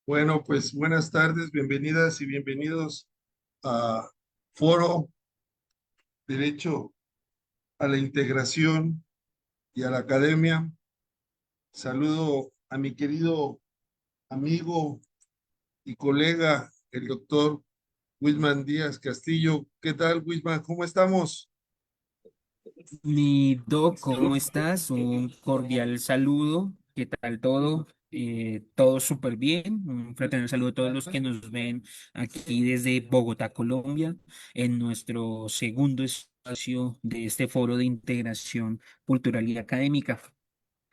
Bueno, pues buenas tardes, bienvenidas y bienvenidos a Foro Derecho a la Integración y a la Academia. Saludo a mi querido amigo y colega, el doctor Wisman Díaz Castillo. ¿Qué tal, Wisman? ¿Cómo estamos? Mi Doc, ¿cómo estás? Un cordial saludo. ¿Qué tal todo? Todo súper bien. Un fraternal saludo a todos los que nos ven aquí desde Bogotá, Colombia, en nuestro segundo espacio de este foro de integración cultural y académica.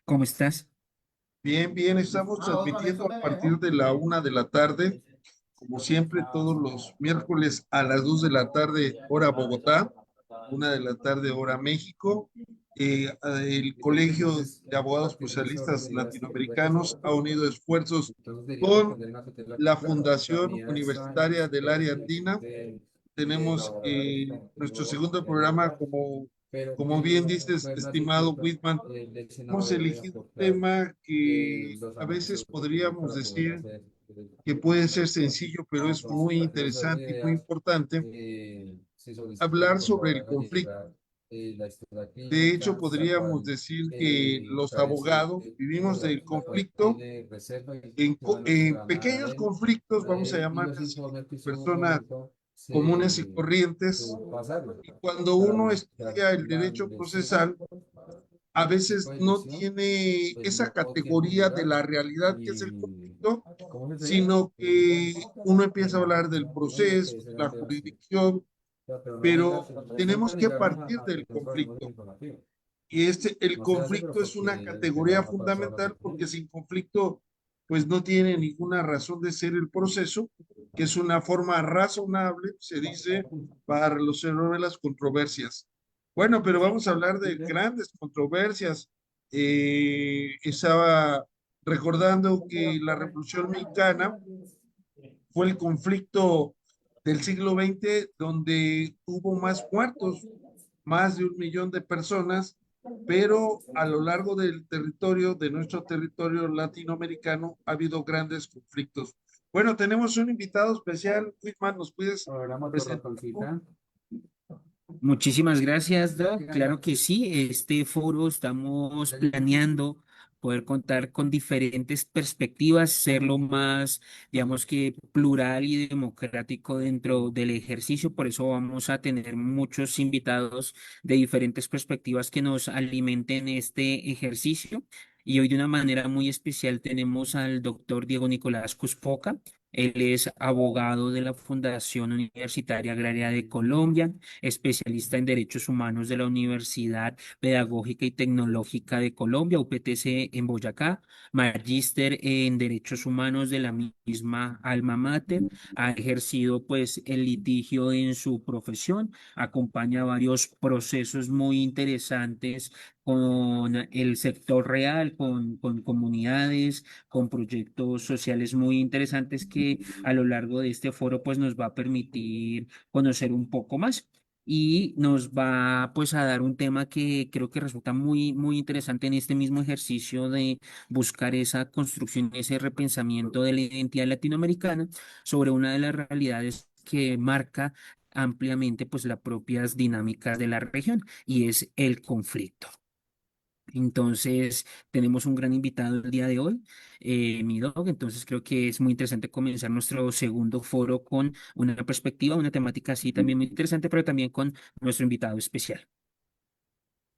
¿Cómo estás? Bien, bien, estamos transmitiendo a partir de la 1 de la tarde, como siempre, todos los miércoles a las 2 de la tarde, hora Bogotá, 1 de la tarde, hora México. El Colegio de Abogados Procesalistas Latinoamericanos ha unido esfuerzos con la Fundación Universitaria del Área Andina. Tenemos nuestro segundo programa, como bien dices, estimado Whitman. Hemos elegido un tema que a veces podríamos decir que puede ser sencillo, pero es muy interesante y muy importante hablar sobre el conflicto. De hecho, podríamos decir que los abogados vivimos del conflicto en pequeños conflictos, vamos a llamar así, personas comunes y corrientes. Y cuando uno estudia el derecho procesal, a veces no tiene esa categoría de la realidad que es el conflicto, sino que uno empieza a hablar del proceso, de la jurisdicción, pero tenemos que partir del conflicto. Y el conflicto es una categoría fundamental porque sin conflicto, pues no tiene ninguna razón de ser el proceso, que es una forma razonable, se dice, para resolver las controversias. Bueno, pero vamos a hablar de grandes controversias. Estaba recordando que la Revolución Mexicana fue el conflicto del siglo XX donde hubo más muertos, más de 1 millón de personas, pero a lo largo del territorio, de nuestro territorio latinoamericano, ha habido grandes conflictos. Bueno, tenemos un invitado especial. Whitman, ¿nos puedes presentar? Muchísimas gracias, Doc. Claro que sí, este foro estamos planeando poder contar con diferentes perspectivas, ser lo más, digamos que plural y democrático dentro del ejercicio. Por eso vamos a tener muchos invitados de diferentes perspectivas que nos alimenten este ejercicio. Y hoy de una manera muy especial tenemos al doctor Diego Nicolás Cuspoca. Él es abogado de la Fundación Universitaria Agraria de Colombia, especialista en Derechos Humanos de la Universidad Pedagógica y Tecnológica de Colombia, UPTC en Boyacá, magíster en Derechos Humanos de la misma alma mater, ha ejercido pues el litigio en su profesión, acompaña varios procesos muy interesantes con el sector real, con comunidades, con proyectos sociales muy interesantes que a lo largo de este foro pues nos va a permitir conocer un poco más y nos va pues a dar un tema que creo que resulta muy interesante en este mismo ejercicio de buscar esa construcción, ese repensamiento de la identidad latinoamericana sobre una de las realidades que marca ampliamente pues las propias dinámicas de la región y es el conflicto. Entonces, tenemos un gran invitado el día de hoy, mi Dog. Entonces, creo que es muy interesante comenzar nuestro segundo foro con una perspectiva, una temática así también muy interesante, pero también con nuestro invitado especial.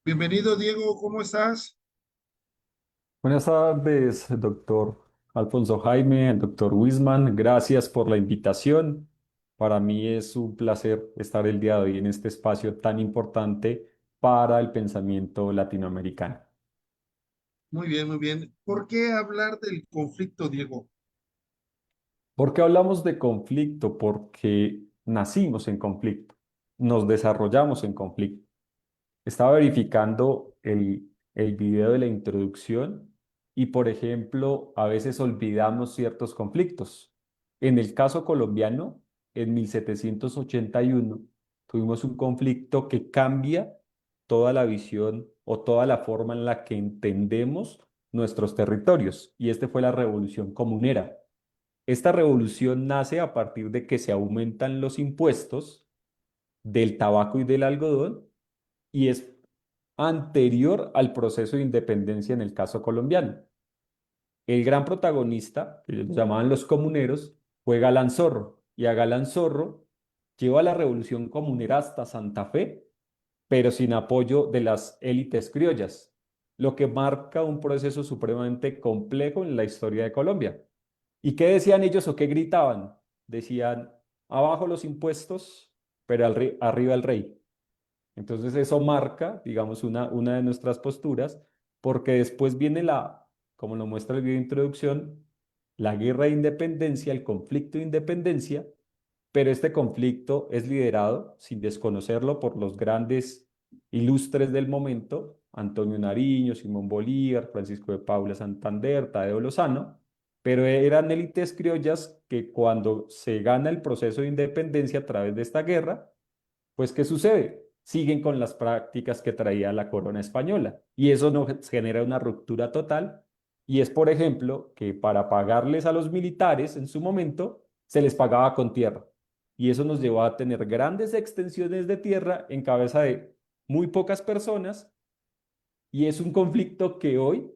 Bienvenido, Diego, ¿cómo estás? Buenas tardes, doctor Alfonso Jaime, el doctor Wisman. Gracias por la invitación. Para mí es un placer estar el día de hoy en este espacio tan importante para el pensamiento latinoamericano. Muy bien, muy bien. ¿Por qué hablar del conflicto, Diego? ¿Por qué hablamos de conflicto? Porque nacimos en conflicto, nos desarrollamos en conflicto. Estaba verificando el video de la introducción y, por ejemplo, a veces olvidamos ciertos conflictos. En el caso colombiano, en 1781, tuvimos un conflicto que cambia toda la visión o toda la forma en la que entendemos nuestros territorios, y este fue la Revolución Comunera. Esta revolución nace a partir de que se aumentan los impuestos del tabaco y del algodón y es anterior al proceso de independencia en el caso colombiano. El gran protagonista, que ellos llamaban los comuneros, fue Galán Zorro, y a Galán Zorro lleva la revolución comunera hasta Santa Fe, pero sin apoyo de las élites criollas, lo que marca un proceso supremamente complejo en la historia de Colombia. ¿Y qué decían ellos o qué gritaban? Decían, abajo los impuestos, pero arriba el rey. Entonces eso marca, digamos, una de nuestras posturas, porque después viene como lo muestra el video de introducción, la guerra de independencia, el conflicto de independencia, pero este conflicto es liderado, sin desconocerlo, por los grandes ilustres del momento, Antonio Nariño, Simón Bolívar, Francisco de Paula Santander, Tadeo Lozano, pero eran élites criollas que cuando se gana el proceso de independencia a través de esta guerra, pues ¿qué sucede? Siguen con las prácticas que traía la corona española y eso nos genera una ruptura total y es, por ejemplo, que para pagarles a los militares en su momento se les pagaba con tierra y eso nos llevó a tener grandes extensiones de tierra en cabeza de muy pocas personas y es un conflicto que hoy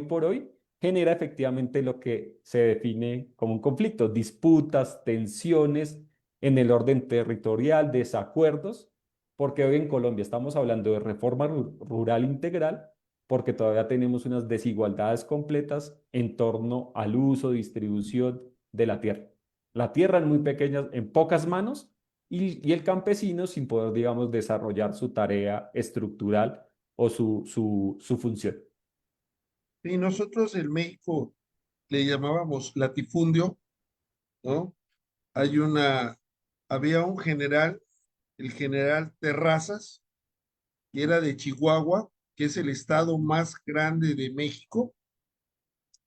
por hoy, genera efectivamente lo que se define como un conflicto, disputas, tensiones en el orden territorial, desacuerdos, porque hoy en Colombia estamos hablando de reforma rural integral, porque todavía tenemos unas desigualdades completas en torno al uso, distribución de la tierra. La tierra en muy pequeñas, en pocas manos, y el campesino sin poder, digamos, desarrollar su tarea estructural o su función. Y nosotros en México le llamábamos latifundio, ¿no? Hay había un general, el general Terrazas, que era de Chihuahua, que es el estado más grande de México,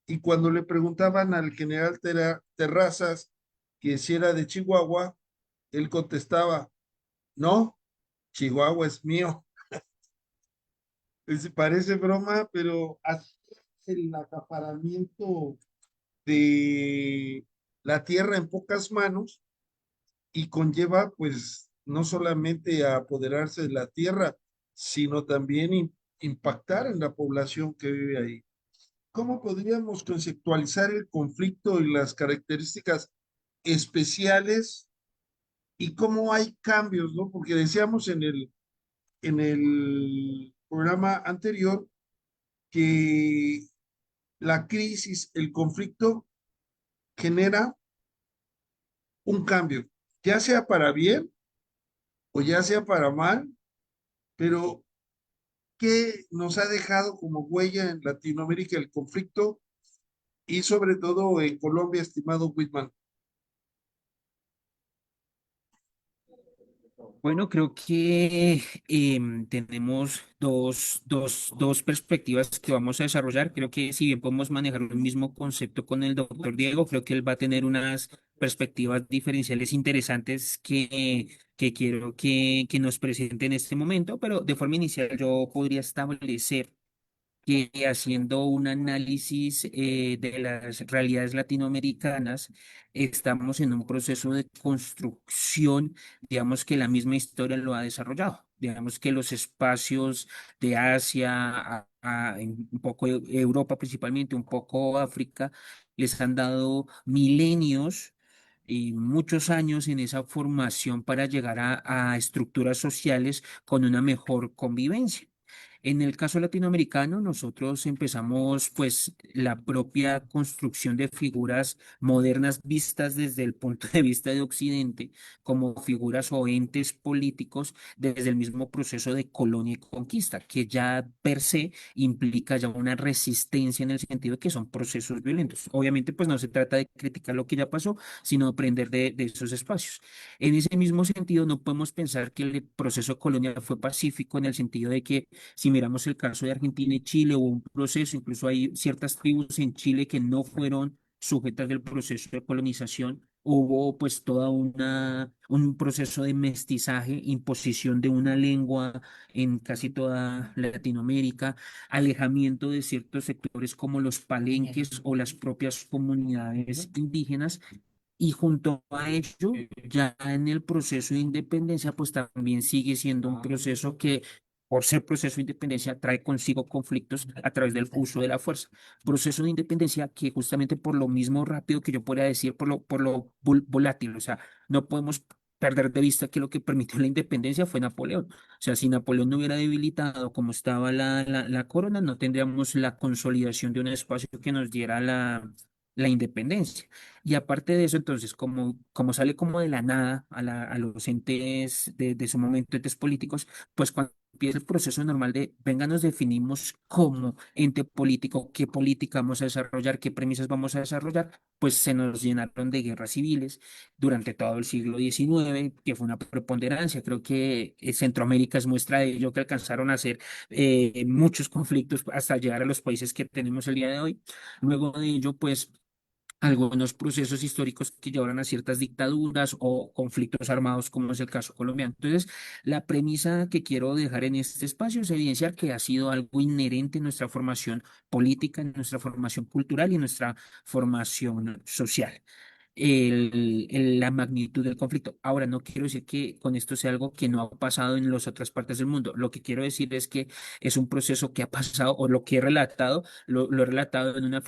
y cuando le preguntaban al general Terrazas que si era de Chihuahua, él contestaba, no, Chihuahua es mío. Parece broma, pero así es el acaparamiento de la tierra en pocas manos y conlleva pues no solamente a apoderarse de la tierra, sino también impactar en la población que vive ahí. ¿Cómo podríamos conceptualizar el conflicto y las características especiales y cómo hay cambios, ¿no? Porque decíamos en el programa anterior que la crisis, el conflicto genera un cambio, ya sea para bien o ya sea para mal, pero ¿qué nos ha dejado como huella en Latinoamérica el conflicto y sobre todo en Colombia, estimado Whitman? Bueno, creo que tenemos dos perspectivas que vamos a desarrollar. Creo que si bien podemos manejar el mismo concepto con el doctor Diego, creo que él va a tener unas perspectivas diferenciales interesantes que quiero que nos presente en este momento, pero de forma inicial yo podría establecer que haciendo un análisis de las realidades latinoamericanas, estamos en un proceso de construcción, digamos que la misma historia lo ha desarrollado. Digamos que los espacios de Asia, un poco Europa principalmente, un poco África, les han dado milenios y muchos años en esa formación para llegar a estructuras sociales con una mejor convivencia. En el caso latinoamericano, nosotros empezamos pues la propia construcción de figuras modernas vistas desde el punto de vista de Occidente como figuras o entes políticos desde el mismo proceso de colonia y conquista, que ya per se implica ya una resistencia en el sentido de que son procesos violentos. Obviamente pues no se trata de criticar lo que ya pasó, sino aprender de esos espacios. En ese mismo sentido, no podemos pensar que el proceso colonial fue pacífico en el sentido de que si miramos el caso de Argentina y Chile, hubo un proceso, incluso hay ciertas tribus en Chile que no fueron sujetas del proceso de colonización, hubo pues un proceso de mestizaje, imposición de una lengua en casi toda Latinoamérica, alejamiento de ciertos sectores como los palenques o las propias comunidades indígenas. Y junto a ello, ya en el proceso de independencia, pues también sigue siendo un proceso que, por ser proceso de independencia, trae consigo conflictos a través del uso de la fuerza. Proceso de independencia que justamente por lo mismo rápido que yo podría decir, volátil, o sea, no podemos perder de vista que lo que permitió la independencia fue Napoleón. O sea, si Napoleón no hubiera debilitado como estaba la corona, no tendríamos la consolidación de un espacio que nos diera la independencia. Y aparte de eso, entonces, como sale como de la nada a los entes de su momento, entes políticos, pues cuando empieza el proceso normal de, venga, nos definimos como ente político, qué política vamos a desarrollar, qué premisas vamos a desarrollar, pues se nos llenaron de guerras civiles durante todo el siglo XIX, que fue una preponderancia. Creo que Centroamérica es muestra de ello, que alcanzaron a hacer muchos conflictos hasta llegar a los países que tenemos el día de hoy. Luego de ello, pues algunos procesos históricos que llevaron a ciertas dictaduras o conflictos armados, como es el caso colombiano. Entonces, la premisa que quiero dejar en este espacio es evidenciar que ha sido algo inherente en nuestra formación política, en nuestra formación cultural y en nuestra formación social. La magnitud del conflicto. Ahora, no quiero decir que con esto sea algo que no ha pasado en las otras partes del mundo. Lo que quiero decir es que es un proceso que ha pasado o lo que he relatado, lo he relatado en una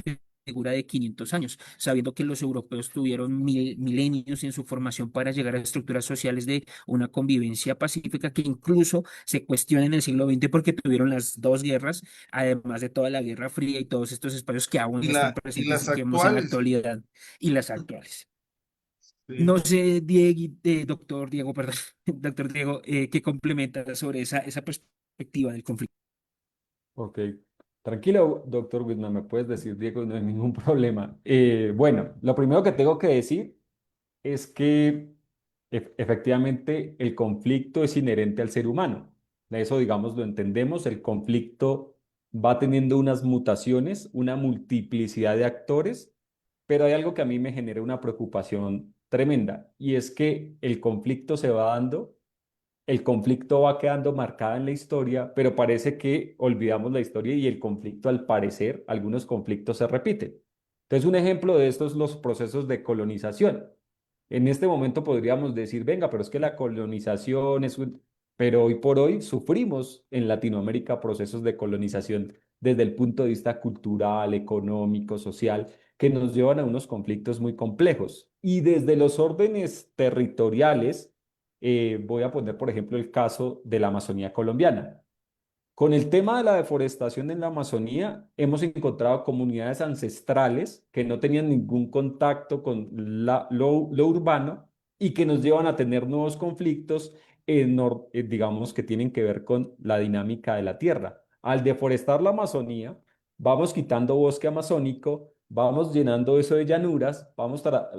figura de 500 años, sabiendo que los europeos tuvieron milenios en su formación para llegar a estructuras sociales de una convivencia pacífica que incluso se cuestiona en el siglo XX porque tuvieron las dos guerras, además de toda la Guerra Fría y todos estos espacios que aún están Y presentes las y que vemos en la actuales. actualidad y las actuales. Sí. No sé, doctor Diego, perdón, doctor Diego, ¿qué complementa sobre esa perspectiva del conflicto? Ok, tranquilo, doctor Whitman, me puedes decir, Diego, no hay ningún problema. Bueno, lo primero que tengo que decir es que efectivamente el conflicto es inherente al ser humano. Eso, digamos, lo entendemos. El conflicto va teniendo unas mutaciones, una multiplicidad de actores, pero hay algo que a mí me genera una preocupación tremenda, y es que el conflicto se va dando, el conflicto va quedando marcado en la historia, pero parece que olvidamos la historia y el conflicto, al parecer, algunos conflictos se repiten. Entonces, un ejemplo de esto es los procesos de colonización. En este momento podríamos decir, venga, pero es que la colonización es un... Pero hoy por hoy sufrimos en Latinoamérica procesos de colonización desde el punto de vista cultural, económico, social, que nos llevan a unos conflictos muy complejos. Y desde los órdenes territoriales, voy a poner, por ejemplo, el caso de la Amazonía colombiana. Con el tema de la deforestación en la Amazonía, hemos encontrado comunidades ancestrales que no tenían ningún contacto con lo urbano y que nos llevan a tener nuevos conflictos, digamos, que tienen que ver con la dinámica de la tierra. Al deforestar la Amazonía, vamos quitando bosque amazónico, vamos llenando eso de llanuras,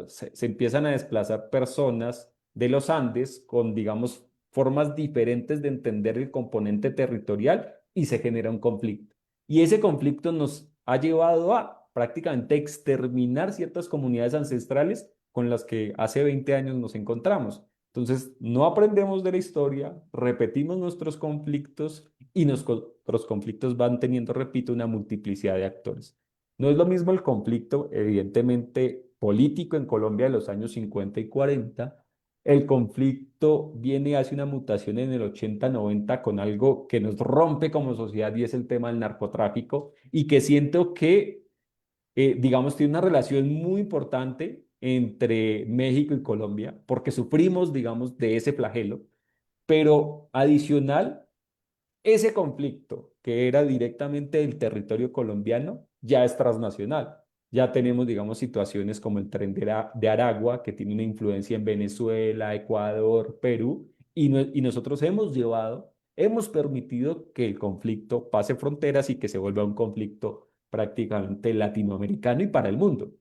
se empiezan a desplazar personas de los Andes con, digamos, formas diferentes de entender el componente territorial y se genera un conflicto. Y ese conflicto nos ha llevado a prácticamente exterminar ciertas comunidades ancestrales con las que hace 20 años nos encontramos. Entonces, no aprendemos de la historia, repetimos nuestros conflictos y nuestros conflictos van teniendo, repito, una multiplicidad de actores. No es lo mismo el conflicto, evidentemente, político en Colombia de los años 50 y 40. El conflicto viene hace una mutación en el 80-90 con algo que nos rompe como sociedad y es el tema del narcotráfico y que siento que, digamos, tiene una relación muy importante entre México y Colombia porque sufrimos, digamos, de ese flagelo, pero adicional ese conflicto, que era directamente del territorio colombiano, ya es transnacional. Ya tenemos, digamos, situaciones como el tren de Aragua, que tiene una influencia en Venezuela, Ecuador, Perú, y nosotros hemos permitido que el conflicto pase fronteras y que se vuelva un conflicto prácticamente latinoamericano y para el mundo.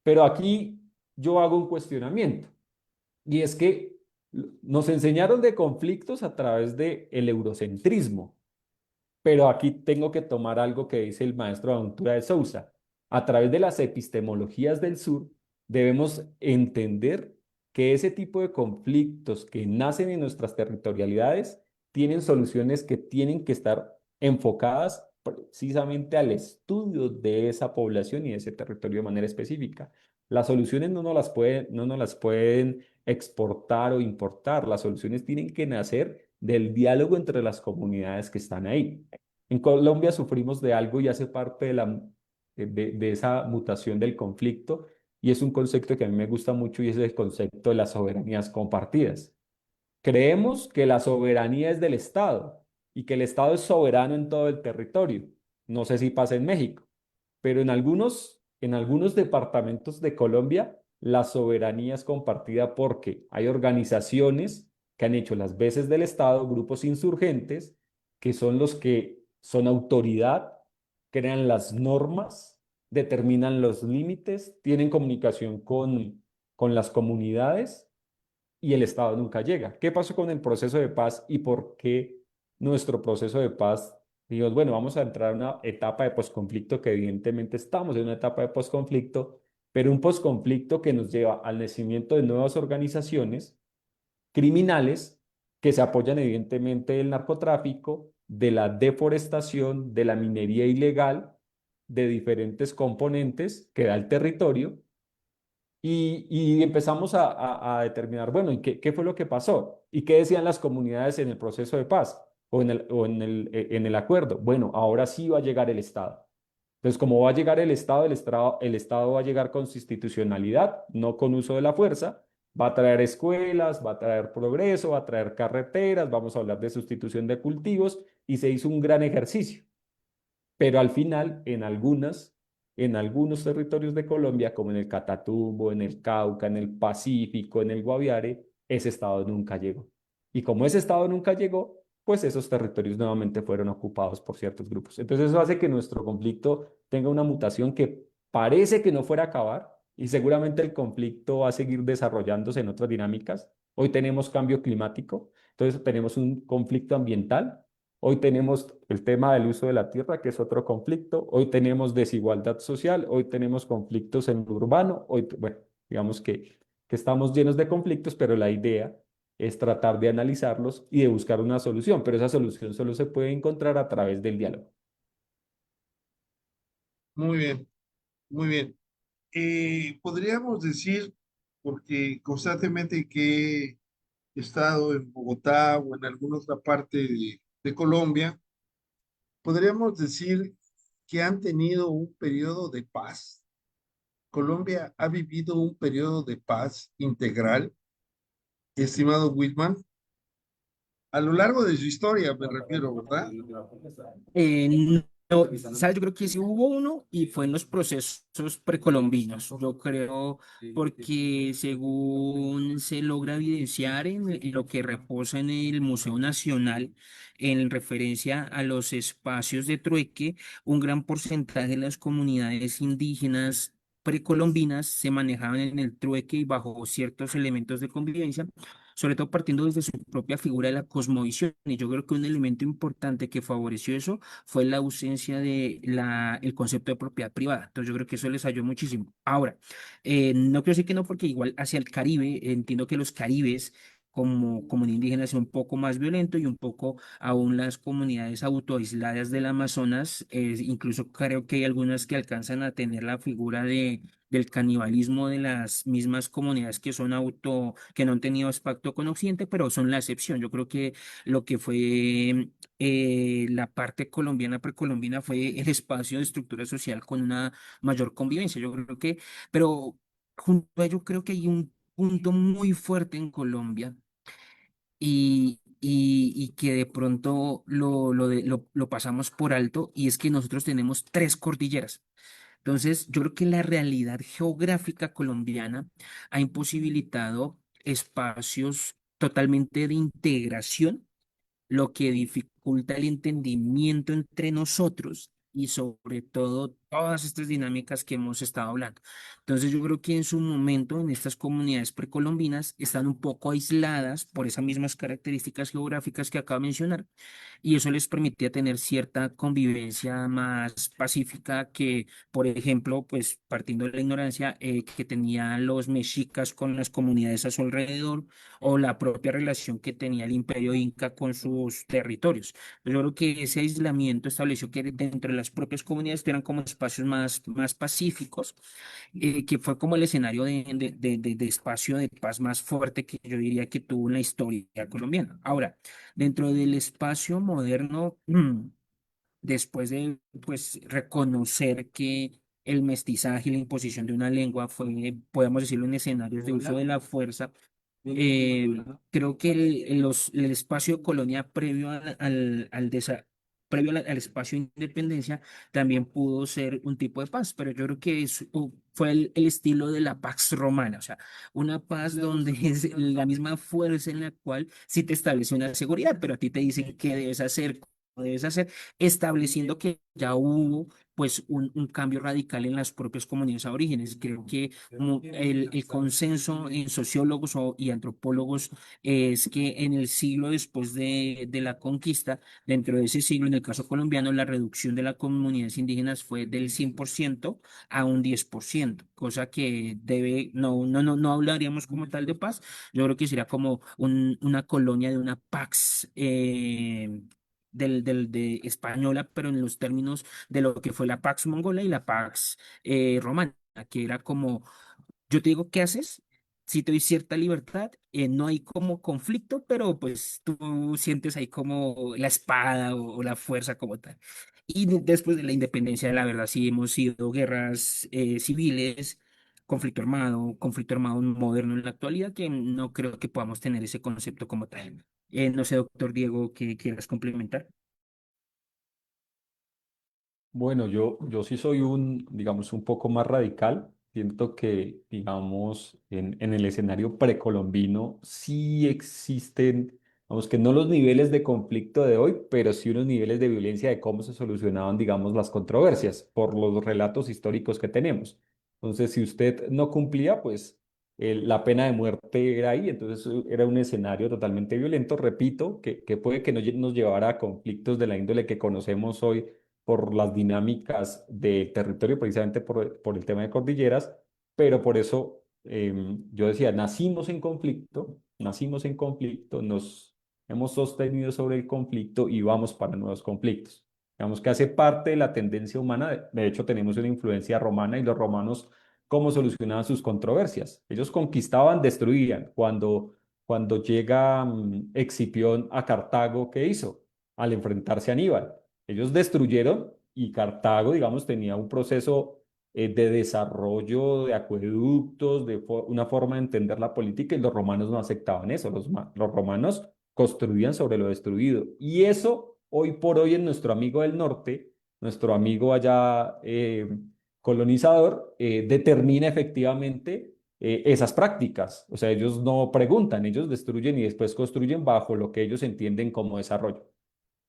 Pero aquí yo hago un cuestionamiento, y es que nos enseñaron de conflictos a través del eurocentrismo, pero aquí tengo que tomar algo que dice el maestro Aventura de Sousa. A través de las epistemologías del sur, debemos entender que ese tipo de conflictos que nacen en nuestras territorialidades tienen soluciones que tienen que estar enfocadas precisamente al estudio de esa población y de ese territorio de manera específica. Las soluciones no nos las pueden exportar o importar, las soluciones tienen que nacer del diálogo entre las comunidades que están ahí. En Colombia sufrimos de algo y hace parte de esa mutación del conflicto, y es un concepto que a mí me gusta mucho y es el concepto de las soberanías compartidas. Creemos que la soberanía es del Estado y que el Estado es soberano en todo el territorio. No sé si pasa en México, pero en algunos departamentos de Colombia la soberanía es compartida porque hay organizaciones que han hecho las veces del Estado, grupos insurgentes, que son los que son autoridad, crean las normas, determinan los límites, tienen comunicación con las comunidades y el Estado nunca llega. ¿Qué pasó con el proceso de paz y por qué nuestro proceso de paz? Dijimos, bueno, vamos a entrar a una etapa de posconflicto, que evidentemente estamos en una etapa de posconflicto, pero un posconflicto que nos lleva al nacimiento de nuevas organizaciones criminales que se apoyan evidentemente del narcotráfico, de la deforestación, de la minería ilegal, de diferentes componentes que da el territorio, y empezamos a determinar, bueno, ¿y qué fue lo que pasó? ¿Y qué decían las comunidades en el proceso de paz en el acuerdo? Bueno, ahora sí va a llegar el Estado. Entonces, como va a llegar el Estado va a llegar con su institucionalidad, no con uso de la fuerza, va a traer escuelas, va a traer progreso, va a traer carreteras, vamos a hablar de sustitución de cultivos, y se hizo un gran ejercicio. Pero al final, en algunos territorios de Colombia, como en el Catatumbo, en el Cauca, en el Pacífico, en el Guaviare, ese Estado nunca llegó. Y como ese Estado nunca llegó, pues esos territorios nuevamente fueron ocupados por ciertos grupos. Entonces eso hace que nuestro conflicto tenga una mutación que parece que no fuera a acabar, y seguramente el conflicto va a seguir desarrollándose en otras dinámicas. Hoy tenemos cambio climático, entonces tenemos un conflicto ambiental. Hoy tenemos el tema del uso de la tierra, que es otro conflicto. Hoy tenemos desigualdad social. Hoy tenemos conflictos en lo urbano. Hoy, bueno, digamos que estamos llenos de conflictos, pero la idea es tratar de analizarlos y de buscar una solución. Pero esa solución solo se puede encontrar a través del diálogo. Muy bien, muy bien. Podríamos decir, porque constantemente que he estado en Bogotá o en alguna otra parte de Colombia, podríamos decir que han tenido un periodo de paz. Colombia ha vivido un periodo de paz integral, estimado Whitman, a lo largo de su historia, me refiero, ¿verdad? No, ¿sabes? Yo creo que sí hubo uno y fue en los procesos precolombinos, yo creo, porque según se logra evidenciar en lo que reposa en el Museo Nacional, en referencia a los espacios de trueque, un gran porcentaje de las comunidades indígenas precolombinas se manejaban en el trueque y bajo ciertos elementos de convivencia, sobre todo partiendo desde su propia figura de la cosmovisión. Y yo creo que un elemento importante que favoreció eso fue la ausencia de el concepto de propiedad privada. Entonces yo creo que eso les ayudó muchísimo. Ahora, no quiero decir que no, porque igual hacia el Caribe, entiendo que los caribes como comunidad indígena es un poco más violento y un poco aún las comunidades autoaisladas del Amazonas, incluso creo que hay algunas que alcanzan a tener la figura del canibalismo de las mismas comunidades que son que no han tenido pacto con Occidente, pero son la excepción. Yo creo que lo que fue la parte colombiana, precolombina, fue el espacio de estructura social con una mayor convivencia. Yo creo que, pero junto a ello creo que hay un punto muy fuerte en Colombia y que de pronto lo pasamos por alto, y es que nosotros tenemos tres cordilleras. Entonces, yo creo que la realidad geográfica colombiana ha imposibilitado espacios totalmente de integración, lo que dificulta el entendimiento entre nosotros y sobre todo todas estas dinámicas que hemos estado hablando. Entonces yo creo que en su momento en estas comunidades precolombinas están un poco aisladas por esas mismas características geográficas que acabo de mencionar y eso les permitía tener cierta convivencia más pacífica que, por ejemplo, pues partiendo de la ignorancia que tenían los mexicas con las comunidades a su alrededor o la propia relación que tenía el imperio inca con sus territorios. Yo creo que ese aislamiento estableció que dentro de las propias comunidades eran como espacios más pacíficos, que fue como el escenario de espacio de paz más fuerte que yo diría que tuvo en la historia colombiana. Ahora, dentro del espacio moderno, después de pues reconocer que el mestizaje y la imposición de una lengua fue, podemos decirlo, en escenarios de uso de la fuerza, creo que el espacio de colonia previo al espacio de independencia también pudo ser un tipo de paz, pero yo creo que fue el estilo de la Pax Romana, o sea, una paz donde es la misma fuerza en la cual sí te establece una seguridad, pero a ti te dicen qué debes hacer, cómo debes hacer, estableciendo que ya hubo pues un cambio radical en las propias comunidades aborígenes. Creo que el consenso en sociólogos y antropólogos es que en el siglo después de la conquista, dentro de ese siglo, en el caso colombiano, la reducción de las comunidades indígenas fue del 100% a un 10%, cosa que no hablaríamos como tal de paz. Yo creo que sería como una colonia de una Pax. De española, pero en los términos de lo que fue la Pax Mongola y la Pax Romana, que era como yo te digo, ¿qué haces? Si te doy cierta libertad, no hay como conflicto, pero pues tú sientes ahí como la espada o la fuerza como tal. Y después de la independencia, la verdad, sí hemos sido guerras civiles, conflicto armado moderno en la actualidad, que no creo que podamos tener ese concepto como tal. No sé, doctor Diego, ¿qué quieras complementar? Bueno, yo sí soy digamos, un poco más radical. Siento que, digamos, en el escenario precolombino sí existen, vamos, que no los niveles de conflicto de hoy, pero sí unos niveles de violencia de cómo se solucionaban, digamos, las controversias por los relatos históricos que tenemos. Entonces, si usted no cumplía, pues la pena de muerte era ahí. Entonces, era un escenario totalmente violento, repito, que puede que no nos llevara a conflictos de la índole que conocemos hoy por las dinámicas del territorio, precisamente por el tema de cordilleras, pero por eso yo decía, nacimos en conflicto, nos hemos sostenido sobre el conflicto y vamos para nuevos conflictos. Digamos que hace parte de la tendencia humana, de hecho tenemos una influencia romana y los romanos, ¿cómo solucionaban sus controversias? Ellos conquistaban, destruían. Cuando llega Escipión a Cartago, ¿qué hizo? Al enfrentarse a Aníbal. Ellos destruyeron y Cartago, digamos, tenía un proceso de desarrollo de acueductos, una forma de entender la política y los romanos no aceptaban eso. Los romanos construían sobre lo destruido. Y eso, hoy por hoy, en nuestro amigo del norte, nuestro amigo allá colonizador, determina efectivamente esas prácticas. O sea, ellos no preguntan, ellos destruyen y después construyen bajo lo que ellos entienden como desarrollo.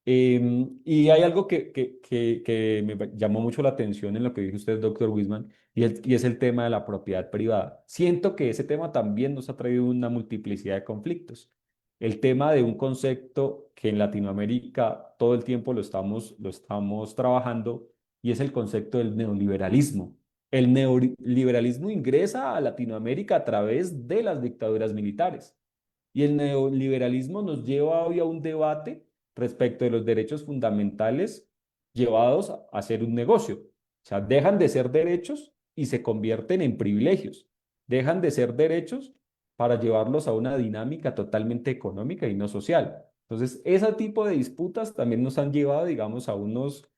Y hay algo que me llamó mucho la atención en lo que dijo usted, doctor Wisman, y es el tema de la propiedad privada. Siento que ese tema también nos ha traído una multiplicidad de conflictos. El tema de un concepto que en Latinoamérica todo el tiempo lo estamos trabajando, y es el concepto del neoliberalismo. El neoliberalismo ingresa a Latinoamérica a través de las dictaduras militares. Y el neoliberalismo nos lleva hoy a un debate respecto de los derechos fundamentales llevados a ser un negocio. O sea, dejan de ser derechos y se convierten en privilegios. Dejan de ser derechos para llevarlos a una dinámica totalmente económica y no social. Entonces, ese tipo de disputas también nos han llevado, digamos, a unos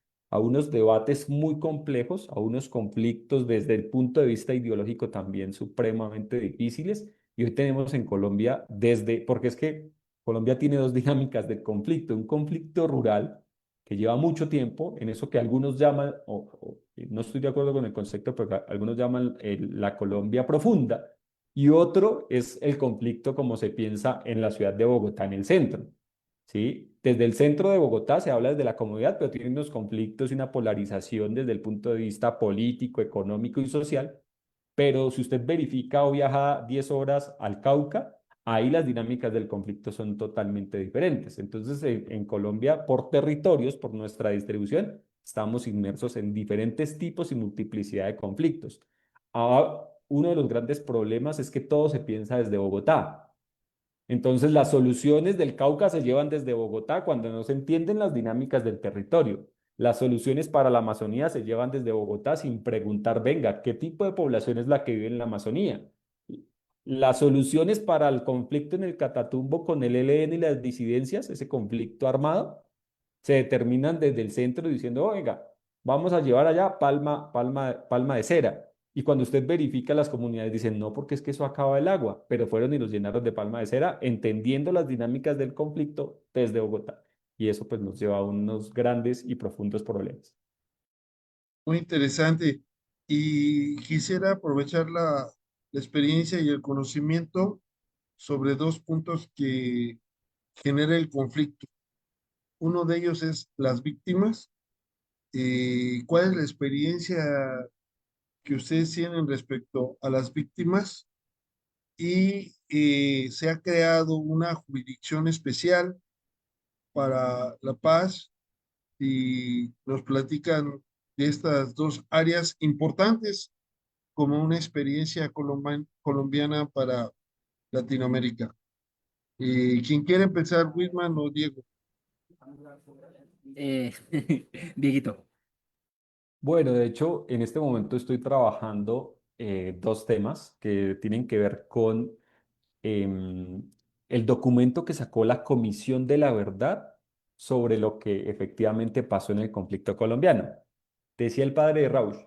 debates muy complejos, a unos conflictos desde el punto de vista ideológico también supremamente difíciles. Y hoy tenemos en Colombia porque es que Colombia tiene dos dinámicas del conflicto: un conflicto rural que lleva mucho tiempo, en eso que algunos llaman, no estoy de acuerdo con el concepto, pero algunos llaman la Colombia profunda, y otro es el conflicto como se piensa en la ciudad de Bogotá, en el centro. ¿sí? Desde el centro de Bogotá se habla desde la comodidad, pero tiene unos conflictos y una polarización desde el punto de vista político, económico y social. Pero si usted verifica o viaja 10 horas al Cauca, ahí las dinámicas del conflicto son totalmente diferentes. Entonces, en Colombia, por territorios, por nuestra distribución, estamos inmersos en diferentes tipos y multiplicidad de conflictos. Ahora, uno de los grandes problemas es que todo se piensa desde Bogotá. Entonces, las soluciones del Cauca se llevan desde Bogotá cuando no se entienden las dinámicas del territorio. Las soluciones para la Amazonía se llevan desde Bogotá sin preguntar, venga, ¿qué tipo de población es la que vive en la Amazonía? Las soluciones para el conflicto en el Catatumbo con el ELN y las disidencias, ese conflicto armado, se determinan desde el centro diciendo, oiga, vamos a llevar allá palma de cera. Y cuando usted verifica, las comunidades dicen, no, porque es que eso acaba el agua, pero fueron y los llenaron de palma de cera, entendiendo las dinámicas del conflicto desde Bogotá. Y eso pues nos lleva a unos grandes y profundos problemas. Muy interesante. Y quisiera aprovechar la experiencia y el conocimiento sobre dos puntos que genera el conflicto. Uno de ellos es las víctimas. ¿Cuál es la experiencia que ustedes tienen respecto a las víctimas? Y se ha creado una jurisdicción especial para la paz y nos platican de estas dos áreas importantes como una experiencia colombiana para Latinoamérica. ¿Quién quiere empezar, Whitman o Diego? Eh, Dieguito. Bueno, de hecho, en este momento estoy trabajando dos temas que tienen que ver con em, el documento que sacó la Comisión de la Verdad sobre lo que efectivamente pasó en el conflicto colombiano. Decía el padre de Rausch,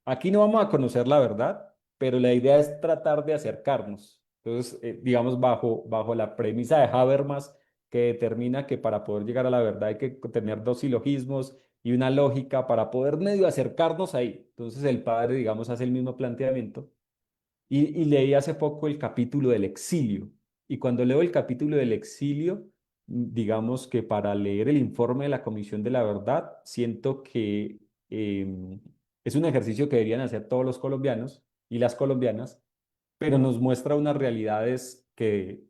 aquí no vamos a conocer la verdad, pero la idea es tratar de acercarnos. Entonces, digamos, bajo la premisa de Habermas, que determina que para poder llegar a la verdad hay que tener dos silogismos y una lógica para poder medio acercarnos ahí. Entonces, el padre, digamos, hace el mismo planteamiento y leí hace poco el capítulo del exilio. Y cuando leo el capítulo del exilio, digamos que para leer el informe de la Comisión de la Verdad, siento que es un ejercicio que deberían hacer todos los colombianos y las colombianas, pero nos muestra unas realidades que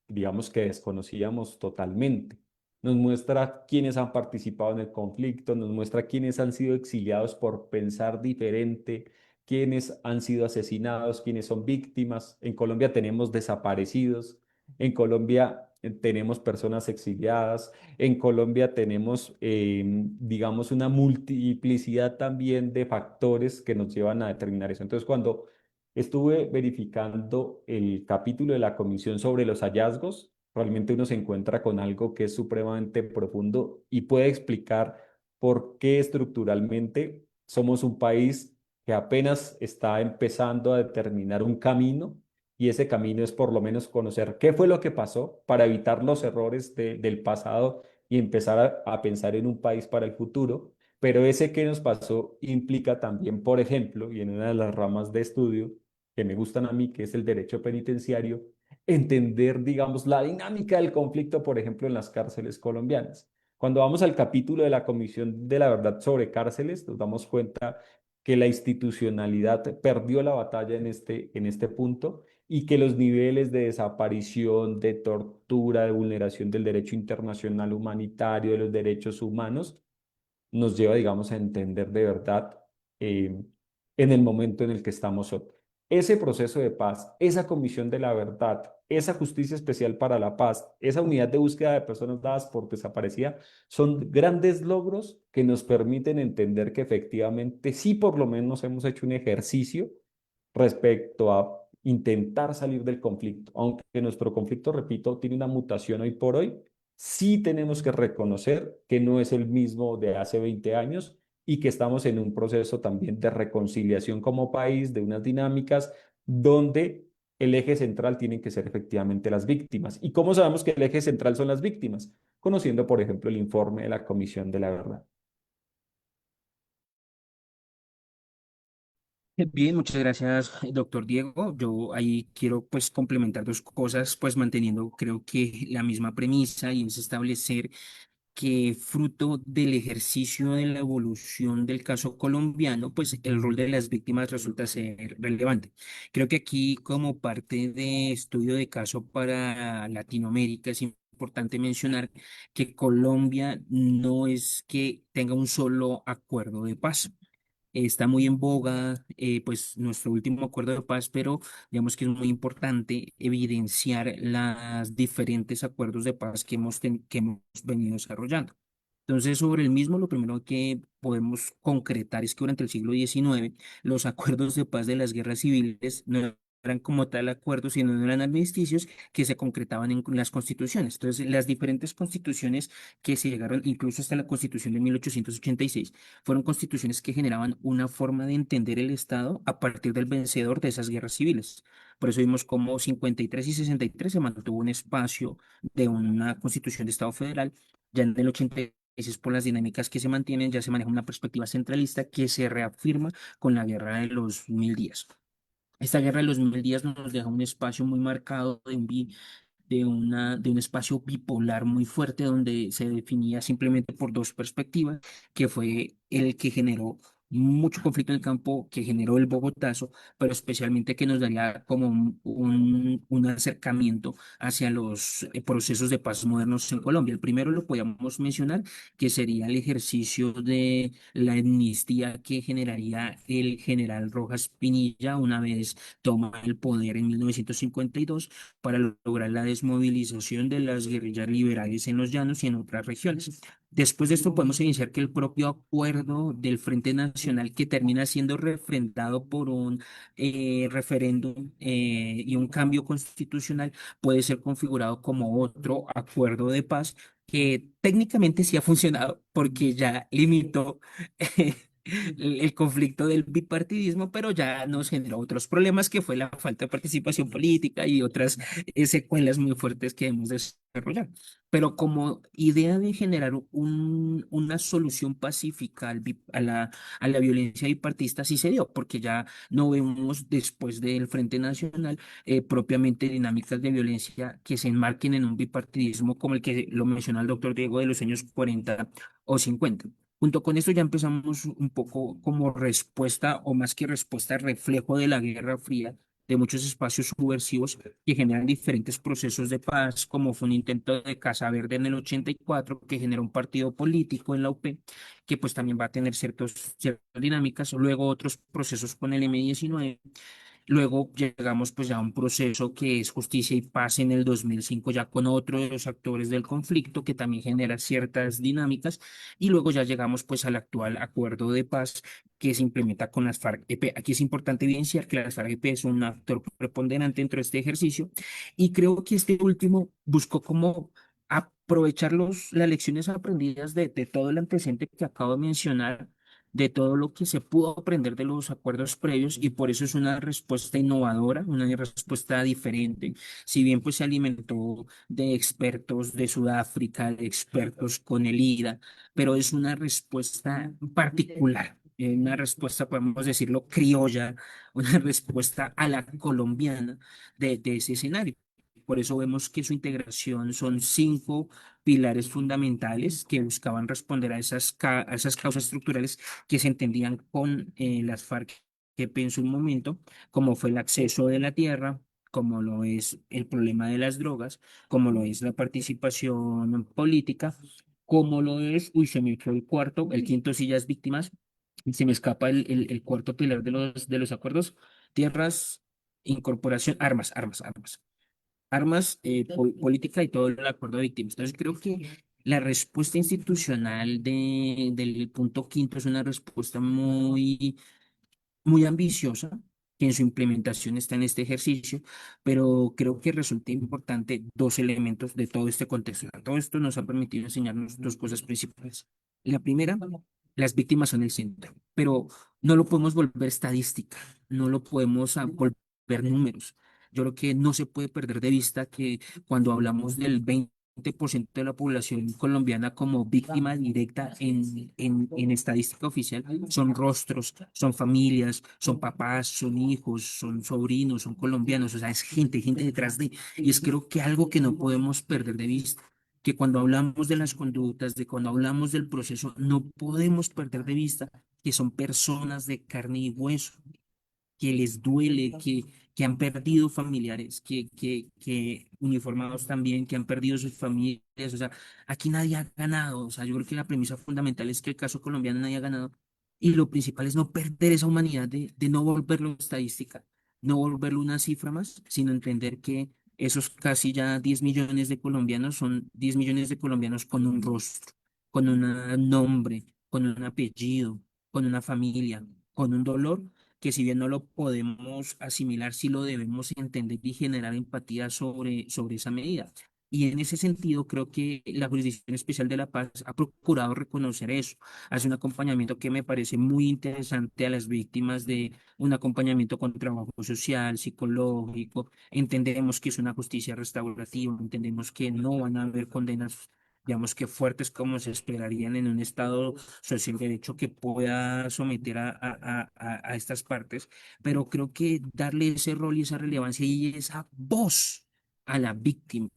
digamos que desconocíamos totalmente. Nos muestra quiénes han participado en el conflicto, nos muestra quiénes han sido exiliados por pensar diferente, quiénes han sido asesinados, quiénes son víctimas. En Colombia tenemos desaparecidos, en Colombia tenemos personas exiliadas, en Colombia tenemos, digamos, una multiplicidad también de factores que nos llevan a determinar eso. Entonces, cuando estuve verificando el capítulo de la comisión sobre los hallazgos, realmente uno se encuentra con algo que es supremamente profundo y puede explicar por qué estructuralmente somos un país que apenas está empezando a determinar un camino y ese camino es por lo menos conocer qué fue lo que pasó para evitar los errores del pasado y empezar a pensar en un país para el futuro. Pero ese que nos pasó implica también, por ejemplo, y en una de las ramas de estudio que me gustan a mí, que es el derecho penitenciario, entender, digamos, la dinámica del conflicto, por ejemplo, en las cárceles colombianas. Cuando vamos al capítulo de la Comisión de la Verdad sobre cárceles, nos damos cuenta que la institucionalidad perdió la batalla en este punto y que los niveles de desaparición, de tortura, de vulneración del derecho internacional humanitario, de los derechos humanos, nos lleva, digamos, a entender de verdad eh, en el momento en el que estamos hoy. Ese proceso de paz, esa comisión de la verdad, esa justicia especial para la paz, esa unidad de búsqueda de personas dadas por desaparecida, son grandes logros que nos permiten entender que efectivamente sí por lo menos hemos hecho un ejercicio respecto a intentar salir del conflicto. Aunque nuestro conflicto, repito, tiene una mutación hoy por hoy, sí tenemos que reconocer que no es el mismo de hace 20 años y que estamos en un proceso también de reconciliación como país, de unas dinámicas donde el eje central tienen que ser efectivamente las víctimas. ¿Y cómo sabemos que el eje central son las víctimas? Conociendo, por ejemplo, el informe de la Comisión de la Verdad. Bien, muchas gracias, doctor Diego. Yo ahí quiero pues complementar dos cosas, pues manteniendo creo que la misma premisa y es establecer que fruto del ejercicio de la evolución del caso colombiano, pues el rol de las víctimas resulta ser relevante. Creo que aquí como parte de estudio de caso para Latinoamérica es importante mencionar que Colombia no es que tenga un solo acuerdo de paz. Está muy en boga, pues nuestro último acuerdo de paz, pero digamos que es muy importante evidenciar los diferentes acuerdos de paz que hemos venido desarrollando. Entonces, sobre el mismo, lo primero que podemos concretar es que durante el siglo XIX los acuerdos de paz de las guerras civiles no eran como tal acuerdos, sino eran armisticios que se concretaban en las constituciones. Entonces, las diferentes constituciones que se llegaron, incluso hasta la constitución de 1886, fueron constituciones que generaban una forma de entender el Estado a partir del vencedor de esas guerras civiles. Por eso vimos como 53 y 63 se mantuvo un espacio de una constitución de Estado federal. Ya en el 86, por las dinámicas que se mantienen, ya se maneja una perspectiva centralista que se reafirma con la guerra de los 1000 días. Esta guerra de los 1000 días nos deja un espacio muy marcado de un espacio bipolar muy fuerte donde se definía simplemente por dos perspectivas, que fue el que generó mucho conflicto en el campo, que generó el Bogotazo, pero especialmente que nos daría como un acercamiento hacia los procesos de paz modernos en Colombia. El primero lo podíamos mencionar, que sería el ejercicio de la amnistía que generaría el general Rojas Pinilla una vez toma el poder en 1952 para lograr la desmovilización de las guerrillas liberales en los llanos y en otras regiones. Después de esto podemos iniciar que el propio acuerdo del Frente Nacional, que termina siendo refrendado por un referéndum y un cambio constitucional, puede ser configurado como otro acuerdo de paz que técnicamente sí ha funcionado porque ya limitó el conflicto del bipartidismo, pero ya nos generó otros problemas que fue la falta de participación política y otras secuelas muy fuertes que hemos desarrollado. Pero como idea de generar una solución pacífica a la violencia bipartista sí se dio, porque ya no vemos después del Frente Nacional propiamente dinámicas de violencia que se enmarquen en un bipartidismo como el que lo menciona el doctor Diego de los años 40 o 50. Junto con esto ya empezamos un poco como respuesta, o más que respuesta, reflejo de la Guerra Fría, de muchos espacios subversivos que generan diferentes procesos de paz, como fue un intento de Casa Verde en el 84, que genera un partido político en la UP, que pues también va a tener ciertas dinámicas, luego otros procesos con el M19. Luego llegamos pues ya a un proceso que es Justicia y Paz en el 2005 ya con otro de los actores del conflicto que también genera ciertas dinámicas y luego ya llegamos pues al actual acuerdo de paz que se implementa con las FARC-EP. Aquí es importante evidenciar que las FARC-EP es un actor preponderante dentro de este ejercicio y creo que este último buscó como aprovechar las lecciones aprendidas de todo el antecedente que acabo de mencionar, de todo lo que se pudo aprender de los acuerdos previos y por eso es una respuesta innovadora, una respuesta diferente. Si bien pues se alimentó de expertos de Sudáfrica, de expertos con el IDA, pero es una respuesta particular. Una respuesta, podemos decirlo, criolla, una respuesta a la colombiana de ese escenario. Por eso vemos que su integración son 5 pilares fundamentales que buscaban responder a esas causas estructurales que se entendían con las FARC que en un momento, como fue el acceso de la tierra, como lo es el problema de las drogas, como lo es la participación política, como lo es, uy, se me fue el cuarto, el quinto sillas víctimas, y se me escapa el cuarto pilar de los acuerdos, tierras, incorporación, armas, política y todo el acuerdo de víctimas. Entonces, creo que la respuesta institucional del punto quinto es una respuesta muy ambiciosa, que en su implementación está en este ejercicio, pero creo que resulta importante dos elementos de todo este contexto. Todo esto nos ha permitido enseñarnos dos cosas principales. La primera, las víctimas son el centro, pero no lo podemos volver estadística, no lo podemos volver números. Yo creo que no se puede perder de vista que cuando hablamos del 20 20% de la población colombiana como víctima directa en estadística oficial son rostros, son familias, son papás, son hijos, son sobrinos, son colombianos, o sea, es gente, gente detrás de, y es creo que algo que no podemos perder de vista, que cuando hablamos de las conductas, de cuando hablamos del proceso, no podemos perder de vista que son personas de carne y hueso, que les duele, que han perdido familiares, que uniformados también, que han perdido sus familias. O sea, aquí nadie ha ganado. O sea, yo creo que la premisa fundamental es que el caso colombiano nadie ha ganado. Y lo principal es no perder esa humanidad de no volverlo estadística, no volverlo una cifra más, sino entender que esos casi ya 10 millones de colombianos son 10 millones de colombianos con un rostro, con un nombre, con un apellido, con una familia, con un dolor que si bien no lo podemos asimilar, sí lo debemos entender y generar empatía sobre esa medida. Y en ese sentido, creo que la Jurisdicción Especial de la Paz ha procurado reconocer eso. Hace un acompañamiento que me parece muy interesante a las víctimas de un acompañamiento con trabajo social, psicológico. Entendemos que es una justicia restaurativa, entendemos que no van a haber condenas, digamos que fuertes como se esperarían en un Estado social de derecho que pueda someter a estas partes, pero creo que darle ese rol y esa relevancia y esa voz a la víctima